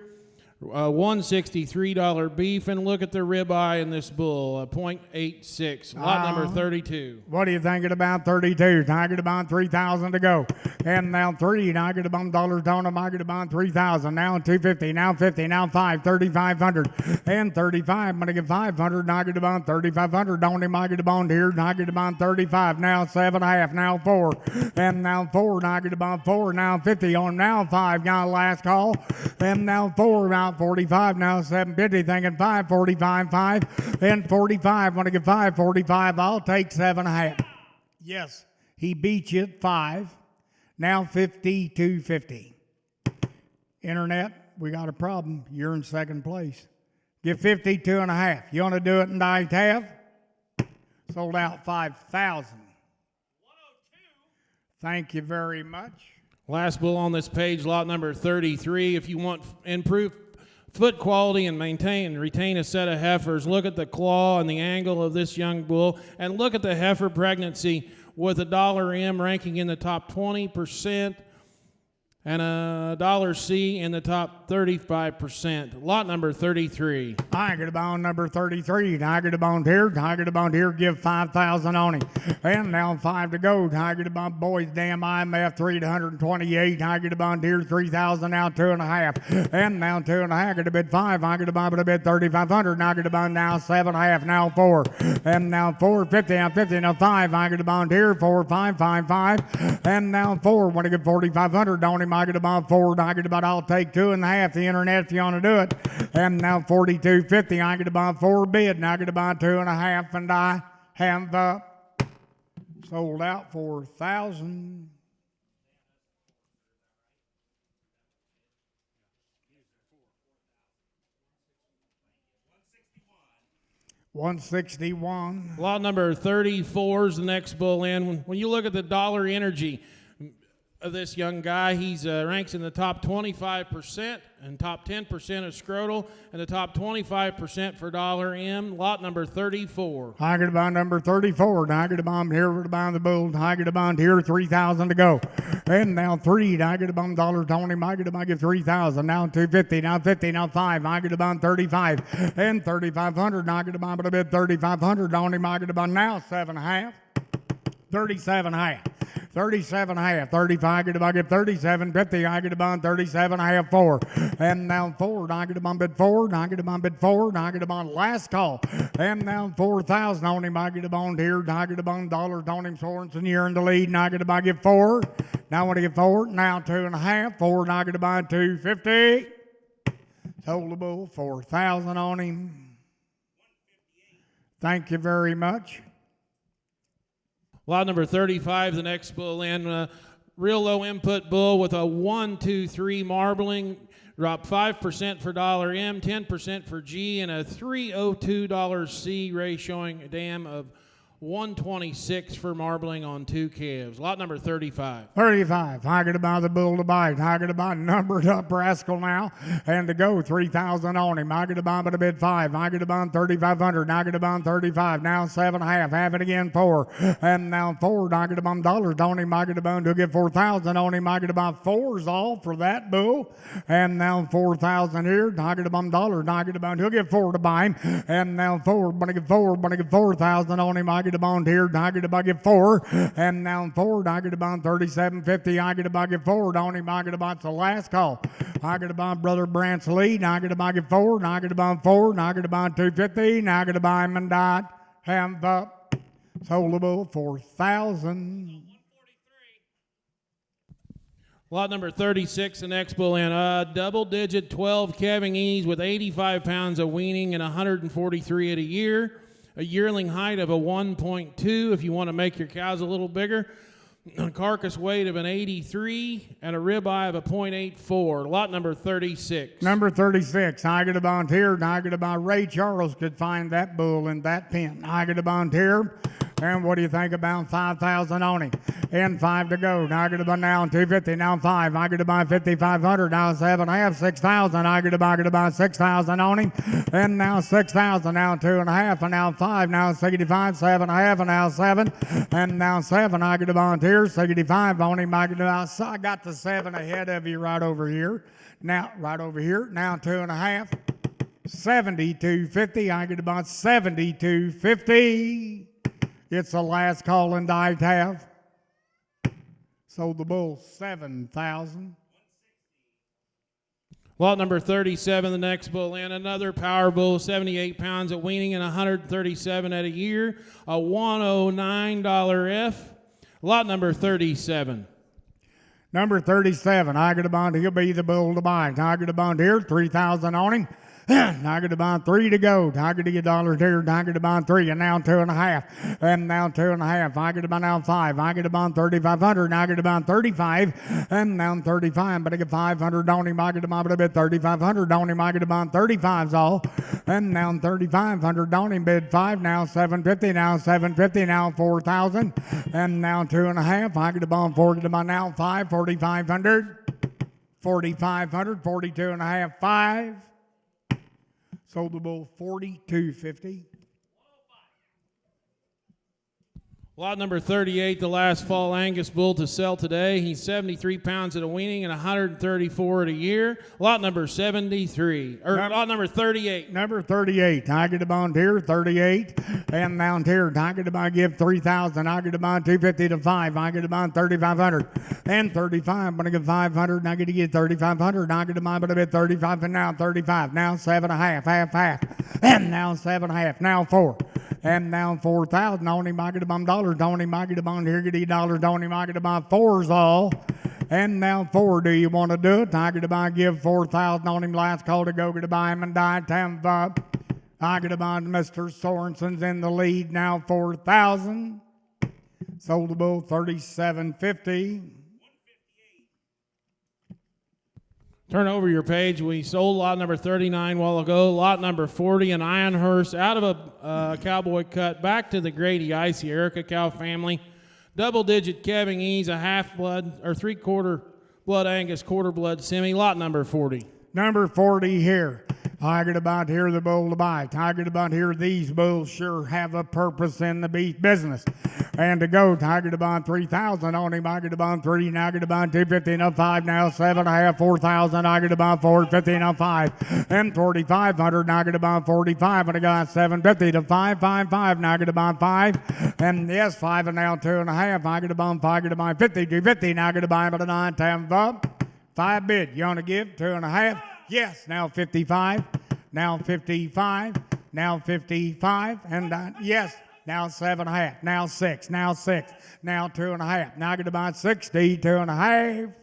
$163 beef, and look at the ribeye in this bull, .86. Lot number 32.
What are you thinking about 32? Tiger to bond 3,000 to go. And now 3, Tiger to bond dollars down to Tiger to bond 3,000. Now 250, now 50, now 5, 3,500. And 35, I'm going to get 500. Tiger to bond 3,500. Don't him, Tiger to bond here. Tiger to bond 35. Now 7.5. Now 4. And now 4. Tiger to bond 4. Now 50 on. Now 5. Got a last call. And now 4. About 45. Now 750. Thinking 5. 45. 5. And 45. Want to get 5. 45. I'll take 7.5. Yes, he beat you at 5. Now 52.50. Internet, we got a problem. You're in second place. Get 52.5. You want to do it in Tab? Sold out 5,000. Thank you very much.
Last bull on this page, lot number 33. If you want improved foot quality and maintain and retain a set of heifers, look at the claw and the angle of this young bull, and look at the heifer pregnancy with a $M ranking in the top 20% and a $C in the top 35%. Lot number 33.
Tiger to bone number 33. Tiger to bone here. Tiger to bone here. Give 5,000 on him. And now 5 to go. Tiger to bone boys. Damn IMF 3 to 128. Tiger to bone here. 3,000 now 2.5. And now 2.5. Tiger to bid 5. Tiger to bone to bid 3,500. Tiger to bone now 7.5. Now 4. And now 4.50. Now 50. Now 5. Tiger to bone here. 4, 5, 5, 5. And now 4. Want to get 4,500 on him. Tiger to bone 4. Tiger to bone. I'll take 2.5. The internet if you want to do it. And now 42.50. I get to buy 4 bid. Now I get to buy 2.5, and I have sold out for 1,000. $161.
Lot number 34 is the next bull in. When you look at the dollar energy of this young guy, he's ranks in the top 25% and top 10% of scrotal and the top 25% for $M. Lot number 34.
Tiger to bond number 34. Tiger to bond here to bond the bull. Tiger to bond here. 3,000 to go. And now 3. Tiger to bond $Tony. Tiger to bond give 3,000. Now 250. Now 50. Now 5. Tiger to bond 35. And 3,500. Tiger to bond a bid 3,500. Tony. Tiger to bond now 7.5. 37.5. 37.5. 35. Get to buy get 37.50. I get to bond 37.5. 4. And now 4. I get to bond bid 4. I get to bond bid 4. I get to bond last call. And now 4,000 on him. I get to bond here. I get to bond dollars on him. Sorensen, you're in the lead. And I get to buy get 4. Now I want to get 4. Now 2.5. 4. And I get to buy 250. Sold the bull. 4,000 on him. Thank you very much.
Lot number 35, the next bull in. Real low input bull with a 1, 2, 3 marbling. Drop 5% for $M, 10% for G, and a $302 C, ratioing a dam of 126 for marbling on 2 calves. Lot number 35.
35. I get to buy the bull to bite. I get to buy numbered up rascal now. And to go 3,000 on him. I get to buy but a bid 5. I get to buy 3,500. I get to buy 35. Now 7.5. Have it again 4. And now 4. I get to buy dollars on him. I get to buy to get 4,000 on him. I get to buy 4s all for that bull. And now 4,000 here. I get to buy dollars. I get to buy he'll get 4 to buy him. And now 4. But I get 4. But I get 4,000 on him. I get to bond here. I get to buy get 4. And now 4. I get to buy 37.50. I get to buy get 4. On him. I get to buy the last call. I get to buy Brother Brant's lead. I get to buy get 4. I get to buy 4. I get to buy 250. I get to buy him and died. Have sold the bull for 1,000.
Lot number 36, the next bull in. Double-digit 12 calving ease with 85 pounds of weaning and 143 at a year. A yearling height of a 1.2 if you want to make your cows a little bigger. A carcass weight of an 83 and a ribeye of a 0.84. Lot number 36.
Number 36. I get a bond here. I get a bond. Ray Charles could find that bull in that pen. I get a bond here. And what do you think about 5,000 on him? And 5 to go. Now I get to buy now 250. Now 5. I get to buy 5,500. Now 7.5. 6,000. I get to buy 6,000 on him. And now 6,000. Now 2.5. And now 5. Now 65. 7.5. And now 7. And now 7. I get to buy here. 65 on him. I got the 7 ahead of you right over here. Now, right over here, now 2.5. 72.50. I get about 72.50. It's the last call in die tab. Sold the bull 7,000.
Lot number 37, the next bull in, another power bull, 78 pounds at weaning and 137 at a year, a $109 F. Lot number 37.
Number 37, I get a bond. He'll be the bull to buy. Tiger to bond here, 3,000 on him. Tiger to bond 3 to go. Tiger to get dollars here. Tiger to bond 3, and now 2.5. And now 2.5. Tiger to bond now 5. I get a bond 3,500. Tiger to bond 35. And now 35. But I get 500 on him. I get a bond a bit 3,500 on him. I get a bond 35's all. And now 3,500 on him. Bid 5. Now 750. Now 750. Now 4,000. And now 2.5. I get a bond 4. Get a bond now 5. 4,500. 4,500. 42.5. 5. Sold the bull 42.50.
Lot number 38, the last fall Angus bull to sell today. He's 73 pounds at a weaning and 134 at a year. Lot number 73, lot number 38.
Number 38, Tiger to bond here, 38. And down here, Tiger to bond give 3,000. Tiger to bond 250 to 5. Tiger to bond 3,500. And 35, I'm going to give 500. And I get to get 3,500. Tiger to bond, but I bet 35. And now 35. Now 7.5, half. And now 7.5. Now 4. And now 4,000 on him. I get a bond dollars on him. I get a bond here. Get $8 on him. I get a bond 4's all. And now 4. Do you want to do it? I get a bond give 4,000 on him. Last call to go. Get a buy him and die. Tampa. I get a bond. Mr. Sorensen's in the lead. Now 4,000. Sold the bull 37.50.
Turn over your page. We sold lot number 39 a while ago. Lot number 40, an Ironhurst out of a cowboy cut back to the Grady Icy Erica cow family. Double-digit calving ease, a half-blood or three-quarter blood Angus, quarter-blood semi. Lot number 40.
Number 40 here. Tiger to bond here, the bull to buy. Tiger to bond here, these bulls sure have a purpose in the beef business. And to go, Tiger to bond 3,000 on him. Tiger to bond 3, Tiger to bond 250 up 5, now 7.5, 4,000. Tiger to bond 450 up 5, and 4,500. Tiger to bond 45, and I got 750 to 5, Tiger to bond 5, and yes, 5, and now 2.5. Tiger to bond 5, Tiger to bond 50, 250. Tiger to bond, but a 9, 10 up. 5 bid. You want to give 2.5? Yes. Now 55. Now 55. Now 55. And yes. Now 7.5. Now 6. Now 6. Now 2.5. Now I get to buy 60. 2.5.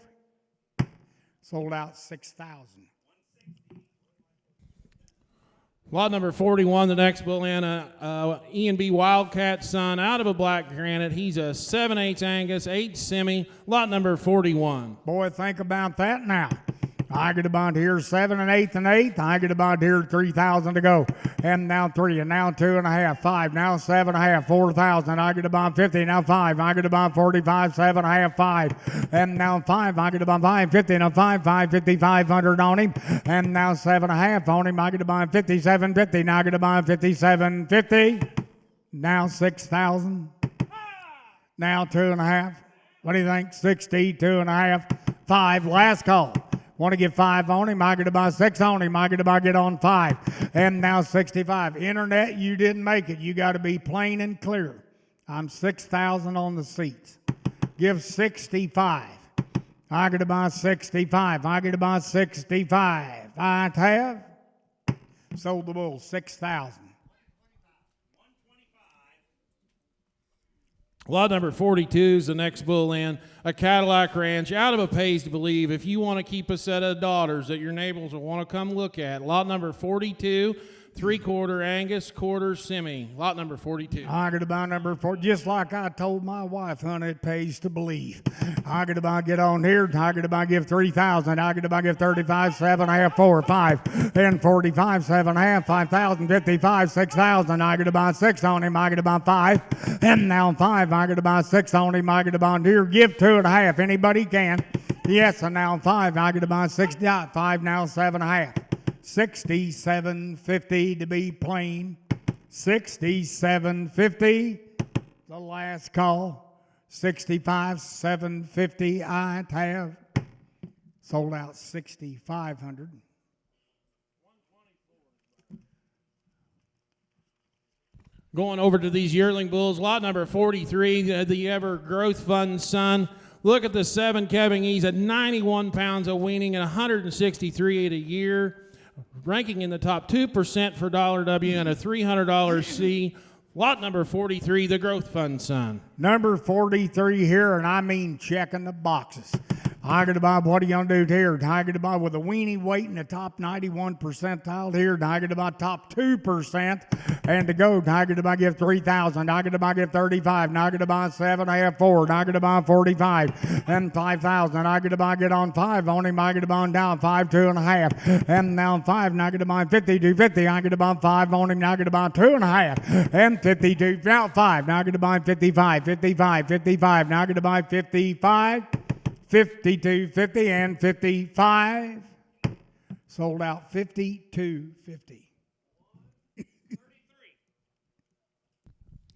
Sold out 6,000.
Lot number 41, the next bull in, E&B Wildcat son out of a black granite. He's a 7/8 Angus, 8 semi. Lot number 41.
Boy, think about that now. I get a bond here 7 1/8 and 8. I get a bond here 3,000 to go. And now 3, and now 2.5, 5, now 7.5, 4,000. I get a bond 50, now 5. I get a bond 45, 7.5, 5. And now 5. I get a bond 5, 50, now 5, 5,500 on him. And now 7.5 on him. I get a bond 57.50. Now I get a bond 57.50. Now 6,000. Now 2.5. What do you think? 62.5. 5. Last call. Want to get 5 on him? I get about 6 on him. I get about get on 5. And now 65. Internet, you didn't make it. You got to be plain and clear. I'm 6,000 on the seats. Give 65. I get about 65. I get about 65. I have sold the bull 6,000.
Lot number 42 is the next bull in, a Cadillac Ranch out of a Pays to Believe. If you want to keep a set of daughters that your neighbors will want to come look at, lot number 42, 3/4 Angus, quarter semi. Lot number 42.
I get about number 4, just like I told my wife, honey, it pays to believe. I get about get on here. I get about give 3,000. I get about give 35, 7.5, 4, 5, and 45, 7.5, 5,000, 55, 6,000. I get about 6 on him. I get about 5, and now 5. I get about 6 on him. I get about here. Give 2.5. Anybody can. Yes, and now 5. I get about 60. 5 now 7.5. 67.50 to be plain. 67.50. The last call. 65, 750. I have Sold out 6,500.
Going over to these yearling bulls, lot number 43, the Ever Growth Fund Son. Look at the 7 calving E's at 91 pounds of weaning and 163 a year, ranking in the top 2% for $W and a $300 C. Lot number 43, the Growth Fund Son.
Number 43 here, and I mean checking the boxes. Tiger to Bob, what are you going to do here? Tiger to Bob with a weenie weight in the top 91 percentile here. Tiger to Bob top 2%. And to go, Tiger to Bob give 3,000. Tiger to Bob give 35. Tiger to Bob 7.5, 4. Tiger to Bob 45. And 5,000. Tiger to Bob get on 5. On him, Tiger to Bob down 5, 2.5. And down 5. Tiger to Bob 52, 50. Tiger to Bob 5. On him, Tiger to Bob 2.5. And 52. Now 5. Tiger to Bob 55, 55, 55. Tiger to Bob 55. 52, 50, and 55. Sold out 52, 50.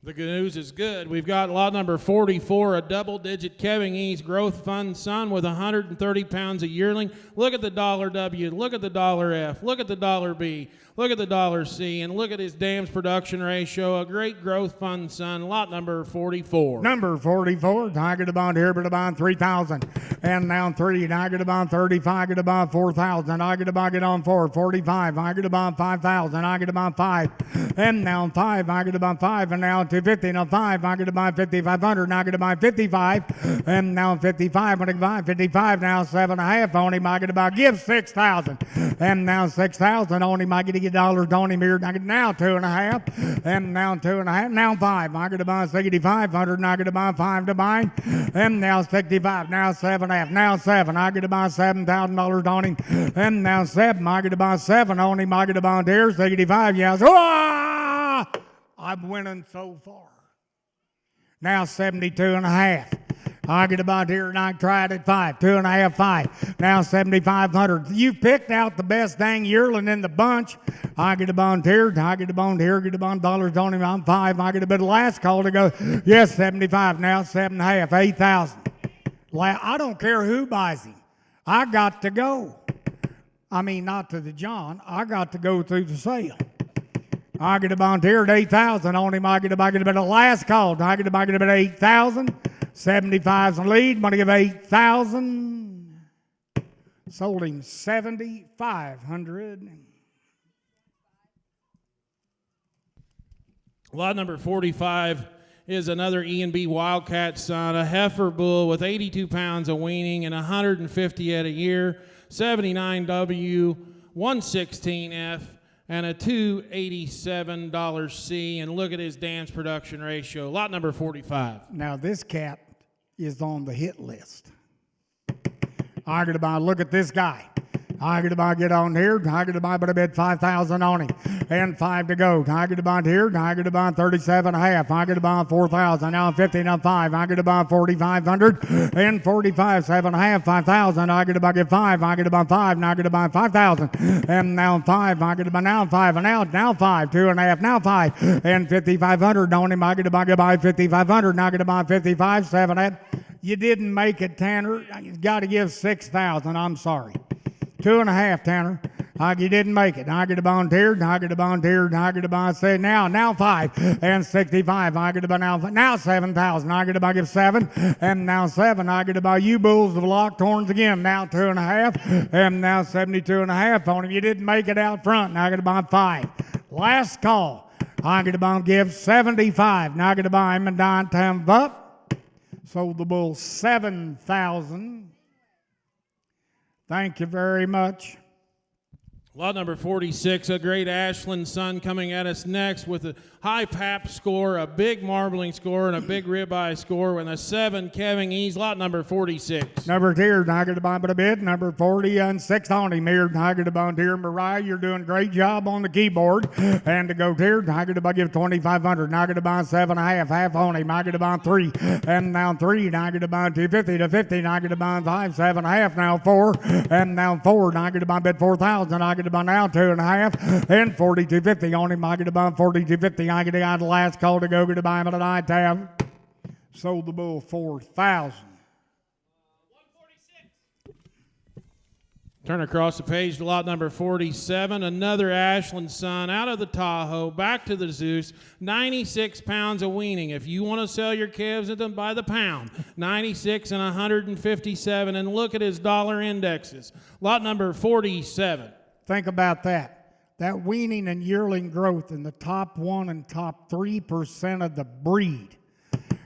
The good news is good. We've got lot number 44, a double-digit calving E's Growth Fund Son with 130 pounds of yearling. Look at the $W, look at the $F, look at the $B, look at the $C, and look at his dams production ratio. A great Growth Fund Son, lot number 44.
Number 44, Tiger to Bond here, but to Bond 3,000. And now 3, Tiger to Bond 35, Tiger to Bond 4,000. Tiger to Bond get on 4, 45. Tiger to Bond 5,000. Tiger to Bond 5. And now 5, Tiger to Bond 5. And now 250. Now 5, Tiger to Bond 5,500. Tiger to Bond 55. And now 55. When to buy 55. Now 7.5 on him. Tiger to Bond give 6,000. And now 6,000 on him. I get to get dollars on him here. Now 2.5. And now 2.5. Now 5. Tiger to Bond 6,500. Tiger to Bond 5 to buy. And now 65. Now 7.5. Now 7. Tiger to Bond $7,000 on him. And now 7. Tiger to Bond 7 on him. Tiger to Bond here 65. Yes. I'm winning so far. Now 72.5. I get about here and I tried at 5, 2.5, 5. Now 7,500. You picked out the best dang yearling in the bunch. I get a bond here, I get a bond here, get a bond dollars on him. I'm 5. I get a bit of last call to go. Yes, 75. Now 7.5, 8,000. I don't care who buys him. I got to go. I mean, not to the John. I got to go through the sale. I get a bond here at 8,000 on him. I get a bit of last call. I get a bit of 8,000. 75's in lead. I'm going to give 8,000. Sold him 7,500.
Lot number 45 is another E&B Wildcat son, a heifer bull with 82 pounds of weaning and 150 at a year, 79W, 116F, and a $287 C. And look at his dams production ratio. Lot number 45.
Now this cat is on the hit list. I get to buy. Look at this guy. I get to buy. Get on here. I get to buy, but I bet 5,000 on him, and 5 to go. I get to buy here. I get to buy 37.5. I get to buy 4,000. Now 50. Now 5. I get to buy 4,500 and 45. 7.5. 5,000. I get to buy get 5. I get to buy 5. Now I get to buy 5,000 and now 5. I get to buy now 5 and now 5. 2.5. Now 5 and 5,500 on him. I get to buy 5,500. Now I get to buy 55. 7.5. You didn't make it, Tanner. You got to give 6,000. I'm sorry. 2.5, Tanner. You didn't make it. I get a bond here. I get a bond here. I get a bond. Say now 5 and 65. I get a bond now 7,000. I get a bond give 7 and now 7. I get a bond you bulls of locked horns again. Now 2.5 and now 72.5 on him. You didn't make it out front. Now I get a bond 5. Last call. I get a bond give 75. Now I get a bond him and downtown up. Sold the bull 7,000. Thank you very much.
Lot number 46, a great Ashland son coming at us next with a high pap score, a big marbling score, and a big ribeye score, and a 7 Kevin E's. Lot number 46.
Number 2, Tiger to Bond a bid. Number 40 and 6 on him here. Tiger to Bond here. Mariah, you're doing a great job on the keyboard. And to go here, Tiger to Bond give 2,500. Tiger to Bond 7.5, half on him. Tiger to Bond 3 and now 3. Tiger to Bond 250 to 50. Tiger to Bond 5, 7.5 now 4 and now 4. Tiger to Bond bid 4,000. Tiger to Bond now 2.5 and 42.50 on him. I get about 42.50. I get the last call to go to buy him at I tab. Sold the bull 4,000.
Turn across the page to lot number 47. Another Ashland son out of the Tahoe, back to the Zeus. 96 pounds of weaning. If you want to sell your calves at them by the pound, 96 and 157. And look at his dollar indexes. Lot number 47.
Think about that. That weaning and yearling growth in the top 1 and top 3% of the breed.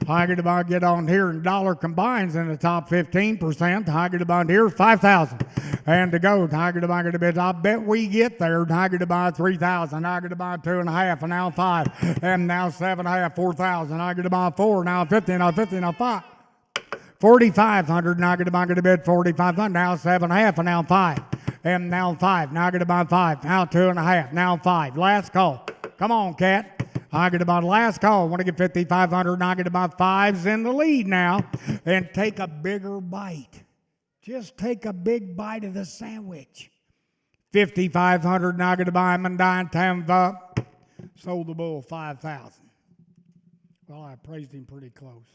I get about get on here and dollar combines in the top 15%. I get about here 5,000. And to go, I get about a bit. I bet we get there. I get about 3,000. I get about 2.5, and now 5, and now 7.5, 4,000. I get about 4, now 50, now 50, now 5. 4,500. Now I get about a bit 4,500. Now 7.5, and now 5, and now 5. Now I get about 5. Now 2.5. Now 5. Last call. Come on, cat. I get about last call. I want to get 5,500, and I get about 5's in the lead now. And take a bigger bite. Just take a big bite of the sandwich. 5,500, and I get about him and dine time up. Sold the bull 5,000. Well, I praised him pretty close.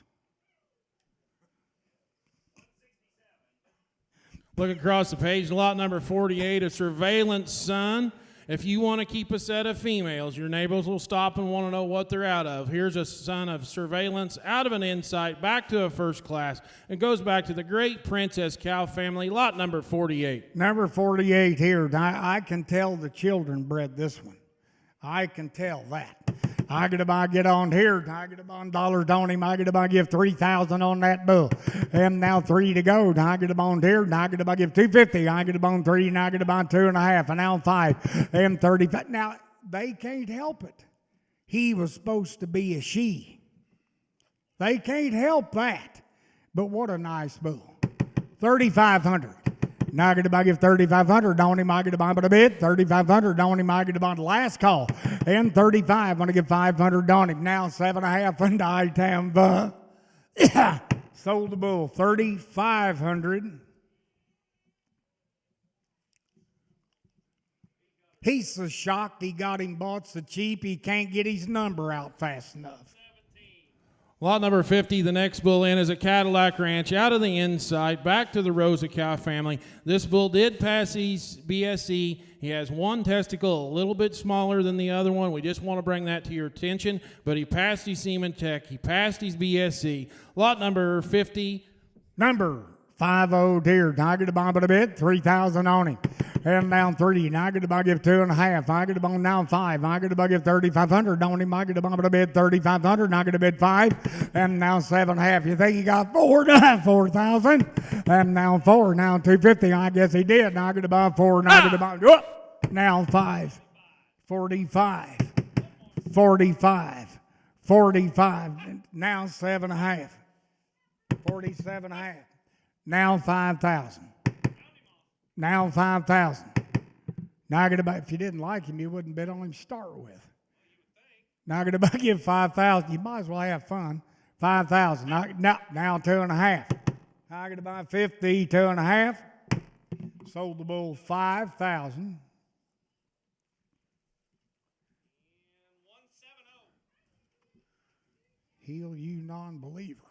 Look across the page, lot number 48, a surveillance son. If you want to keep a set of females, your neighbors will stop and want to know what they're out of. Here's a son of surveillance, out of an insight, back to a first class. It goes back to the great Princess Cow family, lot number 48.
Number 48 here. I can tell the children bred this one. I can tell that. I get about get on here. I get about dollars on him. I get about give 3,000 on that bull. And now 3 to go. I get about here. I get about give 250. I get about 3. And I get about 2.5. And now 5. And 35. Now they can't help it. He was supposed to be a she. They can't help that. But what a nice bull. 3,500. Now I get about give 3,500 on him. I get about a bit. 3,500 on him. I get about last call. And 35. I'm going to get 500 on him. Now 7.5 and I tam. Sold the bull 3,500. He's so shocked he got him bought so cheap he can't get his number out fast enough.
Lot number 50, the next bull in is a Cadillac Ranch, out of the inside, back to the Rosa Cow family. This bull did pass his BSE. He has one testicle a little bit smaller than the other one. We just want to bring that to your attention. But he passed his Semen Tech. He passed his BSE. Lot number 50.
Number 50 here. I get about a bit. 3,000 on him. And down 3. Now I get about give 2.5. I get about now 5. I get about give 3,500 on him. I get about a bit 3,500. And I get a bit 5. And now 7.5. You think he got 4? 4,000. And now 4. Now 250. I guess he did. Now I get about 4. Now I get about now 5. 45. 45. 45. Now 7.5. 47.5. Now 5,000. Now 5,000. Now I get about, if you didn't like him, you wouldn't bet on him to start with. Now I get about give 5,000. You might as well have fun. 5,000. Now 2.5. I get about 50, 2.5. Sold the bull 5,000. Heal you non-believer.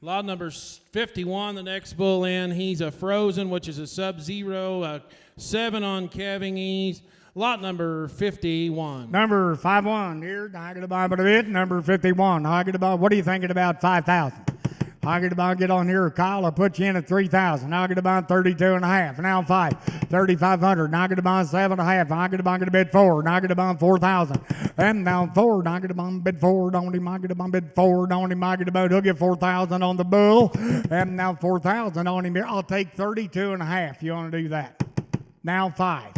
Lot number 51, the next bull in. He's a Frozen, which is a Sub-Zero, 7 on calving ease. Lot number 51.
Number 51 here. I get about a bit. Number 51. I get about, what are you thinking about 5,000? I get about get on here, Kyle. I'll put you in at 3,000. I get about 32.5. Now 5. 3,500. Now I get about 7.5. I get about a bid 4. Now I get about 4,000. And now 4. Now I get about bid 4 on him. I get about bid 4 on him. I get about, he'll get 4,000 on the bull. And now 4,000 on him here. I'll take 32.5. You want to do that? Now 5.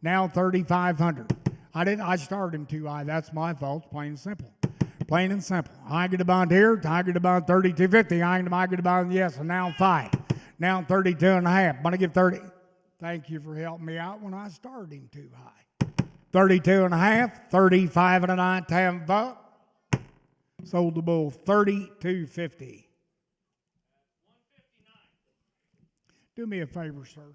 Now 3,500. I started him too high. That's my fault. Plain and simple. Plain and simple. I get about here. I get about 32.50. I get about, yes, and now 5. Now 32.5. I'm going to give 30. Thank you for helping me out when I started him too high. 32.5. 35 and a 9. Tam buck. Sold the bull 32.50. Do me a favor, sir.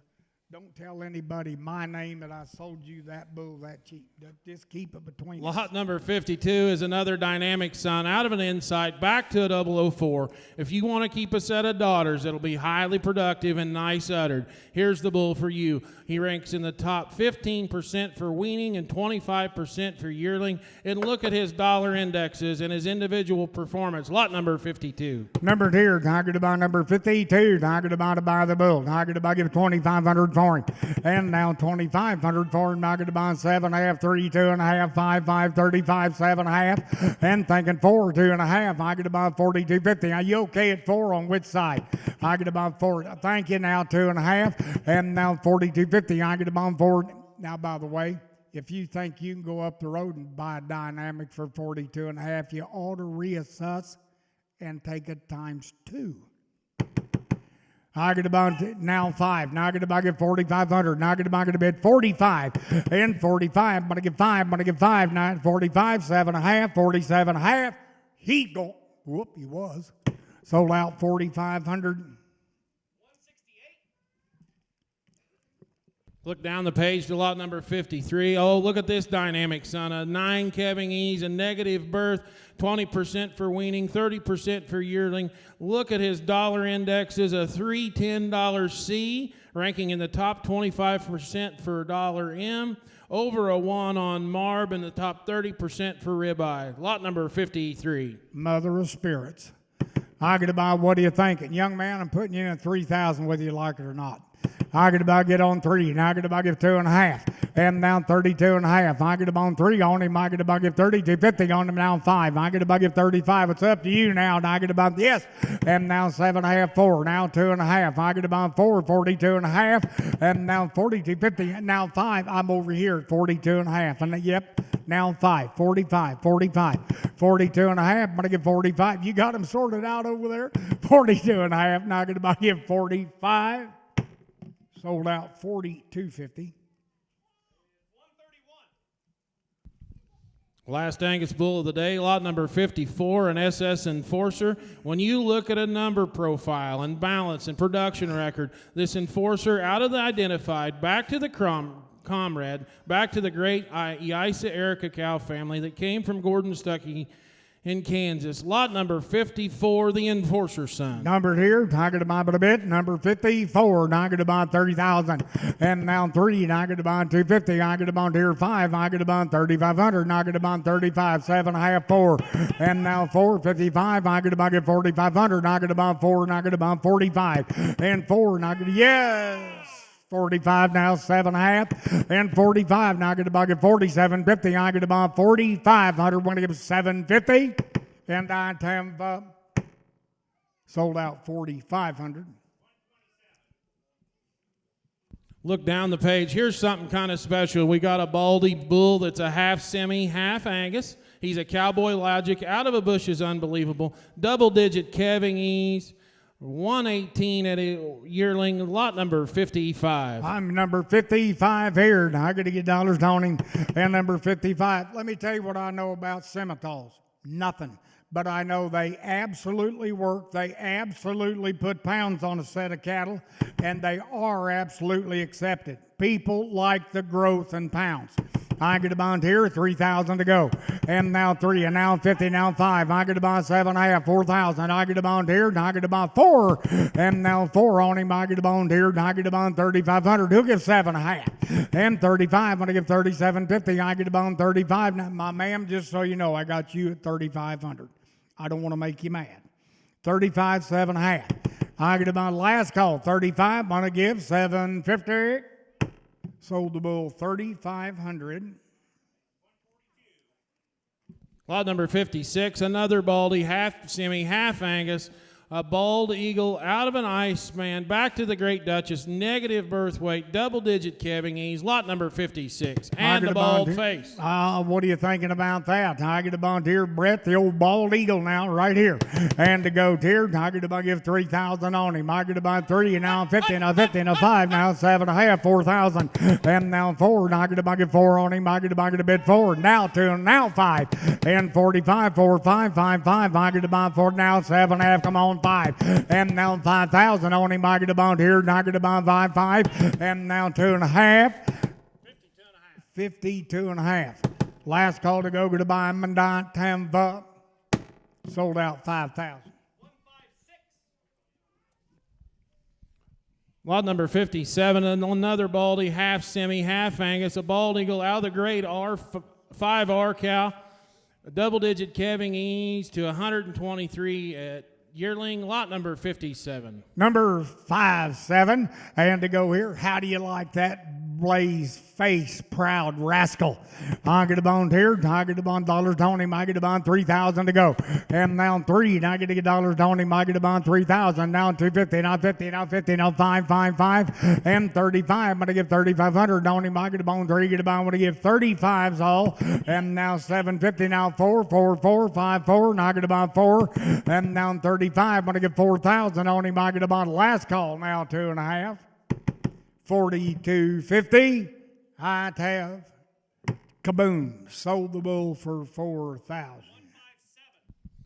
Don't tell anybody my name that I sold you that bull that cheap. Just keep it between us.
Lot number 52 is another dynamic son out of an Insight back to a 004. If you want to keep a set of daughters that'll be highly productive and nice uddered, here's the bull for you. He ranks in the top 15% for weaning and 25% for yearling. And look at his dollar indexes and his individual performance. Lot number 52.
Number 2, Tiger to buy number 52. Tiger to buy the bull. Tiger to buy, give 2,500 for him. And now 2,500 for him. Tiger to buy 7.5, 32.5, 5, 5, 35, 7.5. And thinking 4, 2.5. Tiger to buy 42.50. Are you okay at 4 on which side? Tiger to buy 4. Thank you. Now 2.5. And now 42.50. I get a bomb forward. Now, by the way, if you think you can go up the road and buy a dynamic for 42.5, you ought to reassess and take it times 2. I get a bomb now 5. Now I get a bomb, get 4,500. Now I get a bomb, get a bid 45. And 45. I'm going to get 5. I'm going to get 5. Now 45, 7.5, 47.5. He go. Whoop, he was. Sold out 4,500.
Look down the page to lot number 53. Oh, look at this dynamic son. A 9 calving ease, a negative birth, 20% for weaning, 30% for yearling. Look at his dollar indexes, a $310 C, ranking in the top 25% for dollar M, over a 1 on Marb, and the top 30% for ribeye. Lot number 53.
Mother of spirits. I get about, what are you thinking? Young man, I'm putting you in 3,000 whether you like it or not. I get about get on 3. Now I get about give 2.5. And now 32.5. I get about 3 on him. I get about give 32.50 on him. Now 5. I get about give 35. It's up to you now. And I get about yes. And now 7.5, 4. Now 2.5. I get about 4, 42.5. And now 42.50. Now 5. I'm over here at 42.5. And yep. Now 5, 45, 45, 42.5. I'm going to give 45. You got them sorted out over there? 42.5. Now I'm going to give 45. Sold out 42.50.
Last Angus bull of the day, lot number 54, an SS Enforcer. When you look at a number profile and balance and production record, this Enforcer out of the identified, back to the comrade, back to the great Isa Erica cow family that came from Gordon, Stuckey in Kansas. Lot number 54, the Enforcer son.
Numbered here, Tiger to buy but a bit. Number 54, Tiger to buy 30,000. And now 3, Tiger to buy 250. Tiger to buy here 5, Tiger to buy 3,500. Tiger to buy 35, 7.5, 4. And now 4, 55. Tiger to buy get 4,500. Tiger to buy 4, Tiger to buy 45. And 4, Tiger to, yes. 45 now, 7.5, and 45. Now I get to buy 47.50. I get to buy 4,500. Want to give 7.50, and I have sold out 4,500.
Look down the page. Here's something kind of special. We got a Baldy bull that's a half semi, half Angus. He's a Cowboy Logic. Out of a bush is unbelievable. Double-digit calving ease. 118 at a yearling, lot number 55.
I'm number 55 here. Now I got to get dollars on him. And number 55. Let me tell you what I know about Simmentals. Nothing. But I know they absolutely work. They absolutely put pounds on a set of cattle. And they are absolutely accepted. People like the growth in pounds. I get a bond here, 3,000 to go. And now 3, and now 50, now 5. I get a bond 7.5, 4,000. I get a bond here, and I get a bond 4. And now 4 on him. I get a bond here, and I get a bond 3,500. He'll give 7.5. And 35, I'm going to give 37.50. I get a bond 35. Now, my ma'am, just so you know, I got you at 3,500. I don't want to make you mad. 35, 7.5. I get a bond last call, 35. I'm going to give 7.50. Sold the bull 3,500.
Lot number 56, another Baldy, half semi, half Angus, a bald eagle out of an Iceman, back to the Great Duchess, negative birth weight, double-digit calving ease, lot number 56, and a bald face.
What are you thinking about that? I get a bond here, Brett, the old bald eagle now, right here. And to go here, I get to give 3,000 on him. I get to buy 3, and now 50, now 50, now 5, now 7.5, 4,000. And now 4, and I get to give 4 on him. I get to bid 4, now 2, now 5. And 45, 4, 5, 5, 5. I get to buy 4, now 7.5, come on. 5. And now 5,000 on him. I get a bond here. And I get a bond 5. And now 2.5. 52.5. Last call to go. Get a buy Mandant Tampa. Sold out 5,000.
Lot number 57, and another baldy, half semi, half Angus, a bald eagle out of the grade R5R cow, a double-digit calving ease to 123 at yearling. Lot number 57.
Number 57, and to go here, how do you like that blaze face proud rascal? I get a bond here, I get a bond dollars on him, I get a bond 3,000 to go. And now 3, and I get to get dollars on him, I get a bond 3,000, now 250, now 50, now 50, now 5, and 35. I'm going to give 3,500 on him, I get a bond 3, get a bond, I'm going to give 35s all. And now 750, now 4, 5, 4, and I get a bond 4, and now 35, I'm going to give 4,000 on him, I get a bond last call, now 2.5. 42.50. I have kaboom. Sold the bull for 4,000.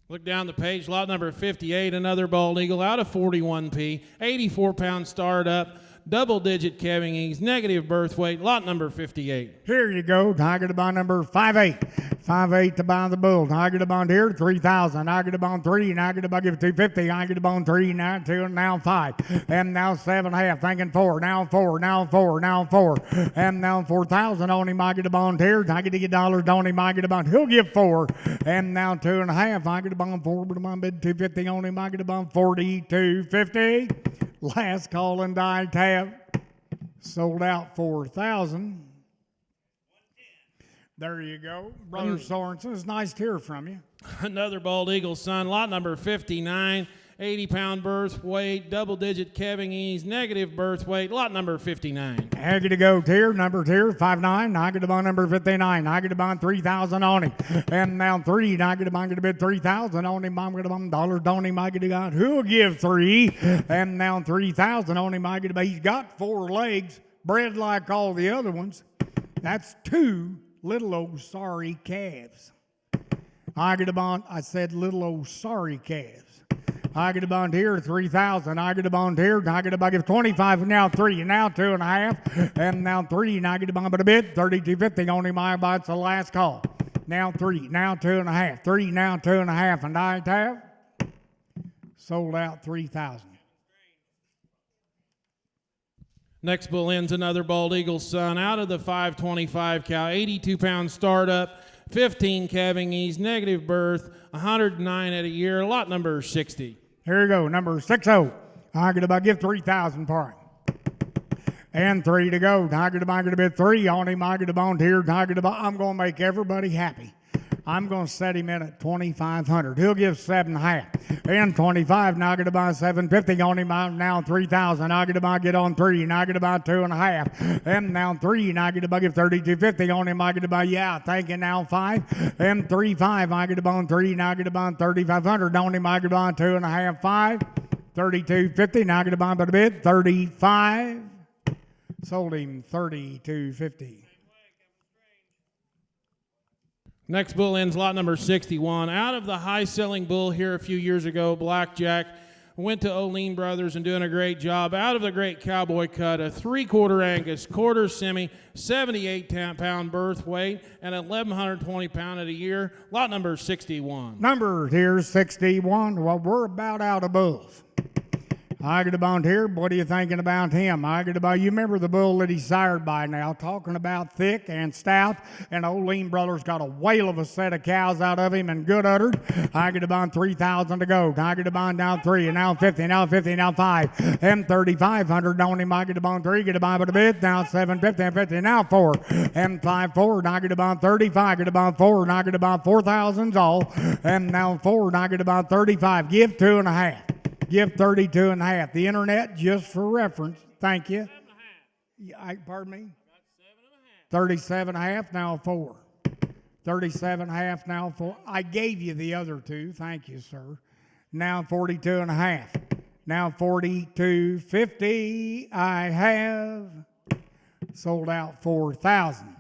Look down the page. Lot number 58, another bald eagle out of 41P, 84-pound startup, double-digit calving ease, negative birth weight. Lot number 58.
Here you go. Tiger to bond number 58. 58 to buy the bull. Tiger to bond here 3,000. I get a bond 3, and I get a bond give 250. I get a bond 3, now 2, and now 5, and now 7.5. Thinking 4. Now 4. Now 4. Now 4, and now 4,000 on him. I get a bond here. I get to get dollars on him. I get a bond. He'll give 4, and now 2.5. I get a bond 4, but I'm bid 250 on him. I get a bond 42.50. Last call and die tab. Sold out 4,000. There you go. Brother Sorensen, it's nice to hear from you.
Another bald eagle, son. Lot number 59, 80-pound birth weight, double-digit calving ease, negative birth weight. Lot number 59.
I get to go tier, number tier, 59. I get to bond number 59. I get to bond 3,000 on him. And now 3, and I get to bond get a bid 3,000 on him. I'm going to bond dollars on him. I get to go, who'll give 3? And now 3,000 on him. I get to he's got 4 legs, bred like all the other ones. That's 2 little old sorry calves. I get a bond, I said little old sorry calves. I get a bond here, 3,000. I get a bond here, I get a bond give 25, and now 3, and now 2.5, and now 3, and I get a bond but a bid, 32.50 on him. I buy it's the last call. Now 3, now 2.5, 3, now 2.5, and I have sold out 3,000.
Next bull ends another bald eagle, son. Out of the 525 cow, 82-pound startup, 15 calving ease, negative birth, 109 at a year. Lot number 60.
Here you go, number 60. I get about give 3,000 for him. And 3 to go. I get a bid 3 on him. I get a bond here. I'm going to make everybody happy. I'm going to set him in at 2,500. He'll give 7.5. And 25. Now I get to buy 750 on him. I'm now 3,000. I get to buy get on 3. And I get to buy 2.5. And now 3. And I get to buy give 32.50 on him. I get to buy thank you now 5. And 3.5. I get to buy on 3. And I get to buy 3,500 on him. I get to buy 2.5. 5. 32.50. Now I get to buy but a bid 35. Sold him 32.50.
Next bull ends lot number 61. Out of the high-selling bull here a few years ago, Blackjack, went to O'Lean Brothers and doing a great job. Out of the great cowboy cut, a 3/4 Angus, quarter semi, 78-pound birth weight, and 1,120 pound at a year. Lot number 61.
Number here 61. Well, we're about out of bulls. I get a bond here. What are you thinking about him? I get about, you remember the bull that he's sired by now, talking about thick and stout, and O'Lean Brothers got a whale of a set of cows out of him and good uddered. I get a bond 3,000 to go. I get a bond now 3, and now 50, now 50, now 5, and 3,500 on him. I get a bond 3, get a bond with a bid, now 750, and 50, now 4, and 5, 4, and I get a bond 35, get a bond 4, and I get a bond 4,000's all, and now 4, and I get a bond 35, give 2.5. Give 32.5. The internet, just for reference. Thank you. Pardon me? 37.5, now 4. 37.5, now 4. I gave you the other 2. Thank you, sir. Now 42.5. Now 42.50. I have sold out 4,000.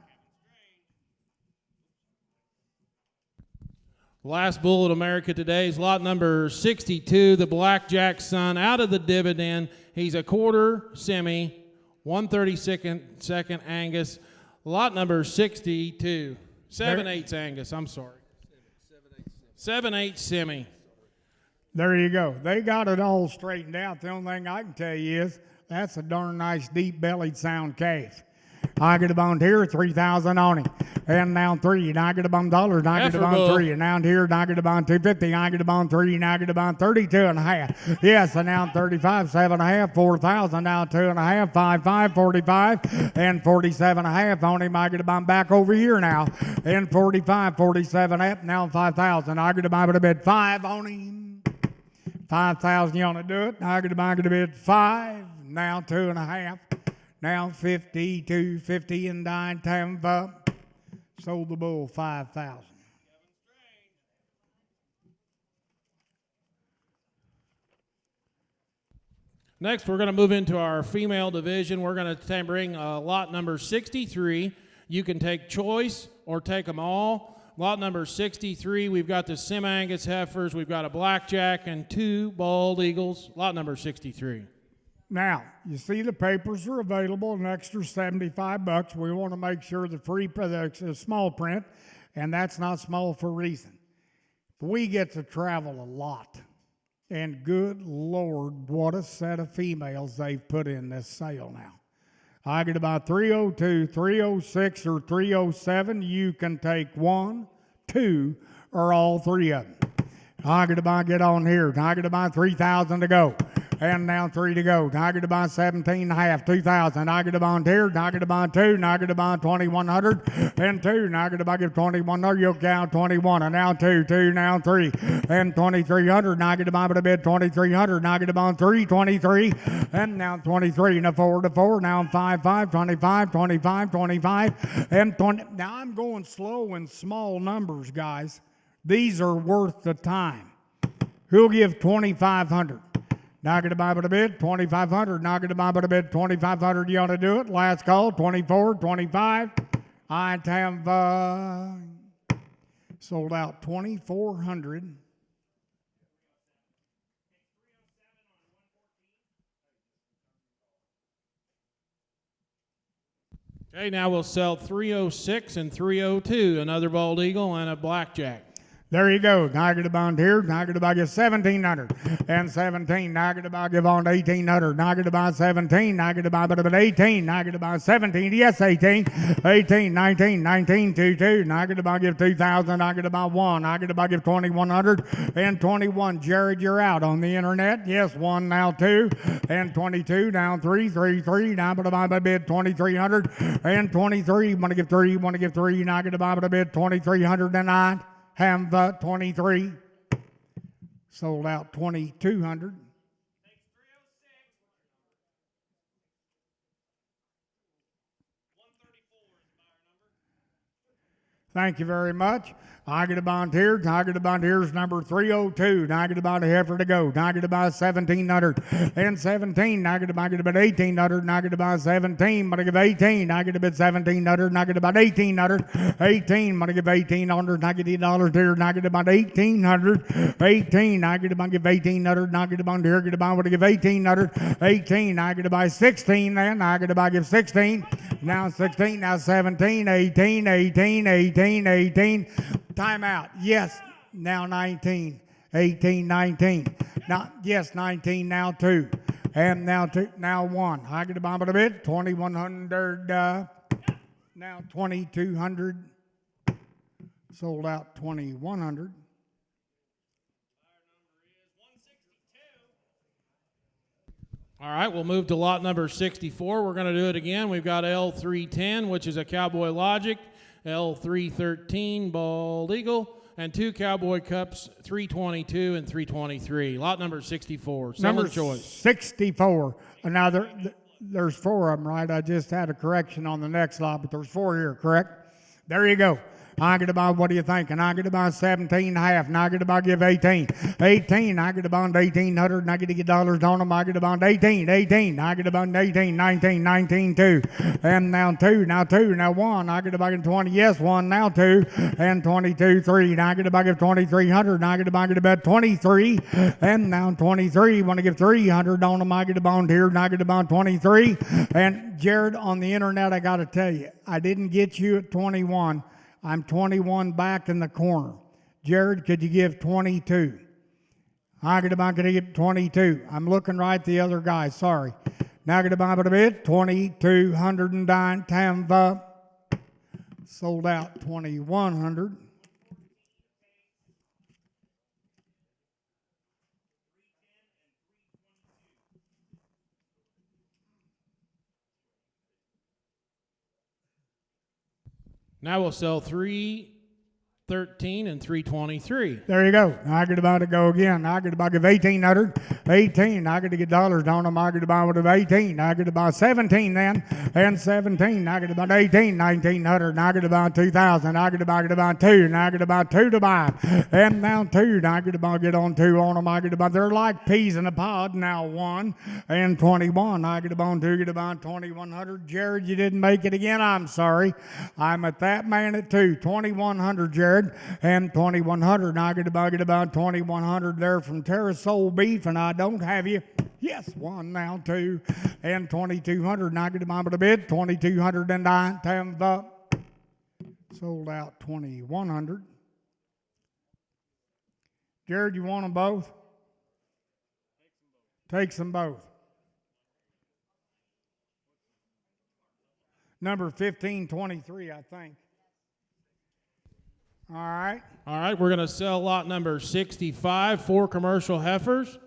Last bull at America today is lot number 62, the Blackjack Son, out of the dividend. He's a quarter semi, 132nd Angus. Lot number 62, 7/8 Angus, I'm sorry. 7/8 semi.
There you go. They got it all straightened out. The only thing I can tell you is that's a darn nice deep-bellied sound calf. I get a bond here, 3,000 on him. And now 3, and I get a bond dollars, and I get a bond 3, and now here, and I get a bond 250, I get a bond 3, and I get a bond 32 and a half. Yes, and now 35, 7.5, 4,000, now 2.5, 5, 45, and 47 and a half on him. I get a bond back over here now, and 45, 47 up, now 5,000. I get a bond a bid 5 on him. 5,000, you want to do it? I get a bid 5, now 2.5. Now 50, 50 and 9 times up. Sold the bull 5,000.
Next, we're going to move into our female division. We're going to bring lot number 63. You can take choice or take them all. Lot number 63, we've got the Sim-Angus heifers, we've got a blackjack, and 2 bald eagles. Lot number 63.
Now, you see the papers are available, an extra $75. We want to make sure the small print, and that's not small for a reason. We get to travel a lot, and good Lord, what a set of females they've put in this sale now. I get about 302, 306, or 307. You can take 1, 2, or all 3 of them. I get on here. I get about 3,000 to go. And now 3 to go. I get about 17 and a half, 2,000. I get a bond here. I get a bond 2. And I get a bond 2,100 and 2. And I get a bond 2,100. You'll count 21. And now 2, now 3. And 2,300. And I get a bond with a bid 2,300. And I get a bond 3, 23. And now 23. And a 4 to 4. Now 5, 25, 25, 25. And 20. Now I'm going slow in small numbers, guys. These are worth the time. Who'll give 2,500? Now get a buy by the bid, 2,500. Now get a buy by the bid, 2,500. You ought to do it. Last call, 24, 25. I have sold out 2,400.
Okay, now we'll sell 306 and 302, another bald eagle and a blackjack.
There you go. Now I get a bond here. Now I get a bond 1,700 and 17. Now I get a bond give on 1,800. Now I get a bond 17. Now I get a bond 18. Now I get a bond 17. Yes, 18. 18, 19, 19, 22. Now I get a bond give 2,000. I get a bond 1. I get a bond give 2,100 and 21. Jared, you're out on the internet. Yes, 1 now 2 and 22. Now 3, 3, 3. Now I get a bond by bid 2,300 and 23. Want to give 3. Want to give 3. Now I get a bond by bid 2,309. Have 23, sold out 2,200. Thank you very much. I get a bond here. I get a bond here is number 302. Now I get a bond a heifer to go. Now I get a bond 1,700 and 17. Now I get a bond 1,800. Now I get a bond 17. But I give 18. Now I get a bid 1,700. Now I get about 1,800. 18. But I give 1,800. Now I get $8 here. Now I get about 1,800. 18. Now I get a bond give 1,800. Now I get a bond here. Get a bond. But I give 1,800. 18. Now I get a buy 16. Then now I get a buy give 16. Now 16. Now 17. 18. 18. 18. 18. Time out. Yes. Now 19. 18. 19. Now, yes, 19. Now 2. And now 2. Now 1. I get a bomb at a bit. 2,100. Now 2,200. Sold out 2,100.
All right, we'll move to lot number 64. We're going to do it again. We've got L310, which is a Cowboy Logic, L313, Bald Eagle, and 2 Cowboy Cups, 322 and 323. Lot number 64. Number choice.
64. Now, there's 4 of them, right? I just had a correction on the next lot, but there's 4 here, correct? There you go. I get about, what do you think? And I get about 17 and a half. And I get about give 18. 18, I get about 1,800. And I get to get dollars on them. I get about 18. 18, I get about 18. 19, 19, 2. And now 2, now 2, now 1. I get about 20. Yes, 1, now 2. And 22, 3. And I get about give 2,300. And I get about 23. And now 23. Want to give 300 on them. I get about here. And I get about 23. And Jared, on the internet, I got to tell you, I didn't get you at 21. I'm 21 back in the corner. Jared, could you give 22? I get about to get 22. I'm looking right the other guy. Sorry. Now get about a bit. 2,209 Tampa. Sold out 2,100.
Now we'll sell 313 and 323.
There you go. I get about to go again. I get about to give 1,800. 18. I get to get dollars on them. I get about to 18. I get about 17 then. And 17. I get about 18. 1,900. And I get about 2,000. I get about 2. And I get about 2 to buy. And now 2. And I get about get on 2 on them. I get about, they're like peas in a pod. Now 1 and 21. I get about 2. Get about 2,100. Jared, you didn't make it again. I'm sorry. I'm at that man at 2. 2,100, Jared. And 2,100. And I get about 2,100 there from Terra Soul Beef. And I don't have you. Yes, 1, now 2, and 2,200. And I get about a bid. 2,209 times up. Sold out 2,100. Jared, you want them both? Takes them both. Number 1523, I think. All right.
All right, we're going to sell lot number 65, 4 commercial heifers.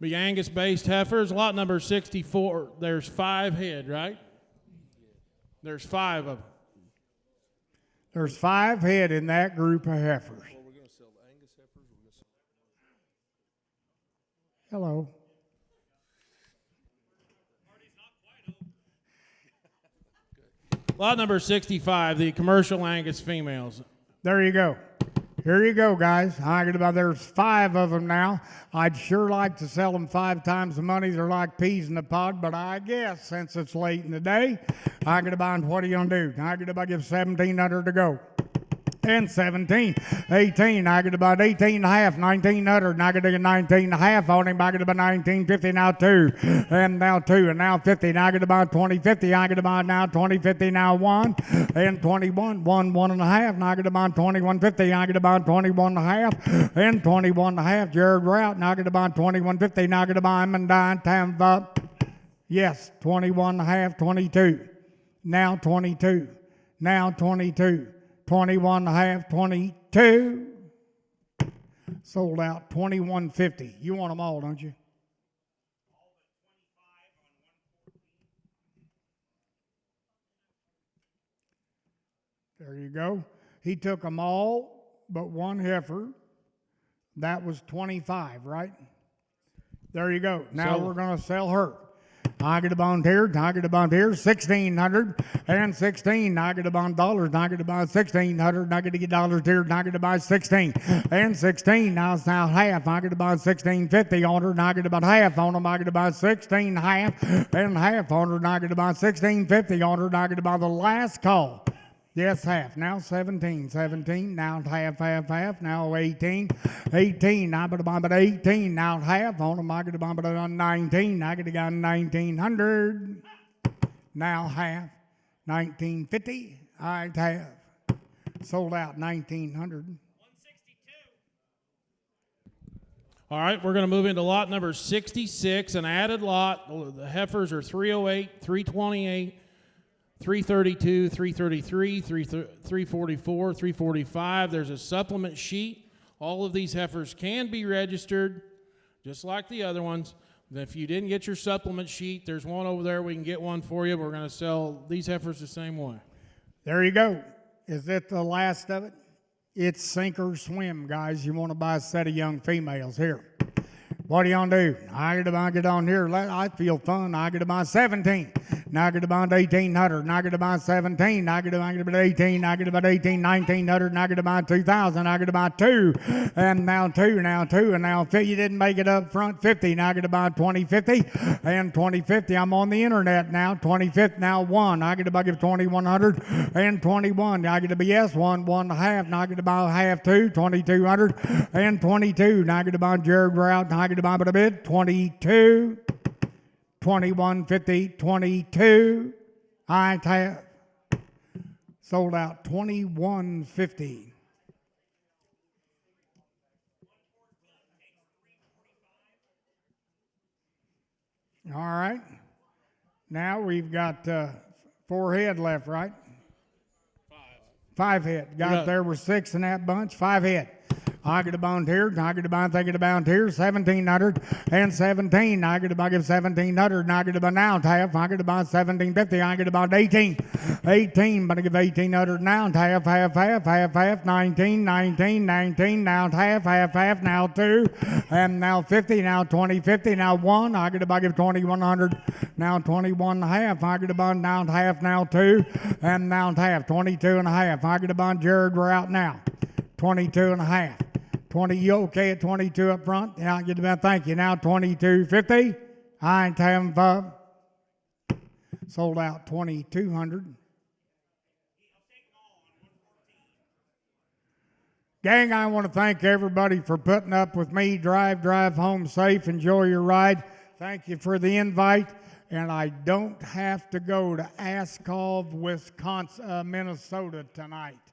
Be Angus-based heifers. Lot number 64, there's 5 head, right? There's 5 of them.
There's 5 head in that group of heifers.
Well, we're going to sell the Angus heifers. We're going to sell...
Hello.
Lot number 65, the commercial Angus females.
There you go. Here you go, guys. I get about, there's 5 of them now. I'd sure like to sell them 5 times the money. They're like peas in a pod, but I guess since it's late in the day, I get about, what are you going to do? I get about, give 1,700 to go. And 17, 18, I get about 18 and a half, 1,900, and I get to get 19 and a half on him. I get about 1950, now 2, and now 2, and now 50, and I get about 2050, I get about now 2050, now 1, and 21, 1 and a half, and I get about 2150, I get about 21 and a half, and 21 and a half, Jared Route, and I get about 2150, and I get about I'm and down, time up. Yes, 21 and a half, 22, now 22, now 22. 21 and a half, 22. Sold out 2150. You want them all, don't you? There you go. He took them all but 1 heifer. That was 25, right? There you go. Now we're going to sell her. I get a bond here, I get a bond here, 1,600 and 16. I get a bond dollars, I get a bond 1,600, I get to get dollars here, I get to buy 16 and 16. Now it's now half. I get a bond 1,650 on her, and I get about half on them. I get about 16 half and half on her, and I get about 1,650 on her, and I get about the last call. Yes, half. Now 17, now half, now 18, I bet about 18, now half on them, I get about 19, I get to got 1,900, now half, 1,950, I have, sold out 1,900.
All right, we're going to move into lot number 66, an added lot. The heifers are 308, 328, 332, 333, 344, 345. There's a supplement sheet. All of these heifers can be registered, just like the other ones. If you didn't get your supplement sheet, there's one over there. We can get one for you. We're going to sell these heifers the same way.
There you go. Is that the last of it? It's sink or swim, guys. You want to buy a set of young females here. What are you going to do? I get on here. I feel fun. I get about 17. Now get about 1,800. Now get about 17. Now get about 18. Now get about 18, 1,900. Now get about 2,000. Now get about 2. And now 2. Now 2. And now 50. You didn't make it up front. 50. Now get about 2050. And 2050. I'm on the internet now. 25th. Now 1. I get about 2,100. And 21. Now I get a BS 1. 1.5. Now I get about half 2. 2,200. And 22. Now I get about Jared Route. Now I get about a bit. 22. 2150, 22. I have sold out 2150. All right. Now we've got 4 head left, right? 5 head. Got there were 6 in that bunch. 5 head. I get a bond here, I get a bond, I get a bond here, 1,700 and 17. I get about 1,700, and I get about now half. I get about 1,750. I get about 18, but I give 1,800 now half, 19, now half, now 2, and now 50, now 2050, now 1. I get about 2,100, now 21 and a half. I get about now half, now 2, and now half, 22 and a half. I get about Jared, we're out now, 22 and a half. 20, you okay at 22 up front? Yeah, I'll get about, thank you. Now 22.50. I ain't having fun. Sold out 2,200. Gang, I want to thank everybody for putting up with me. Drive home safe. Enjoy your ride. Thank you for the invite. And I don't have to go to Ascov, Minnesota tonight.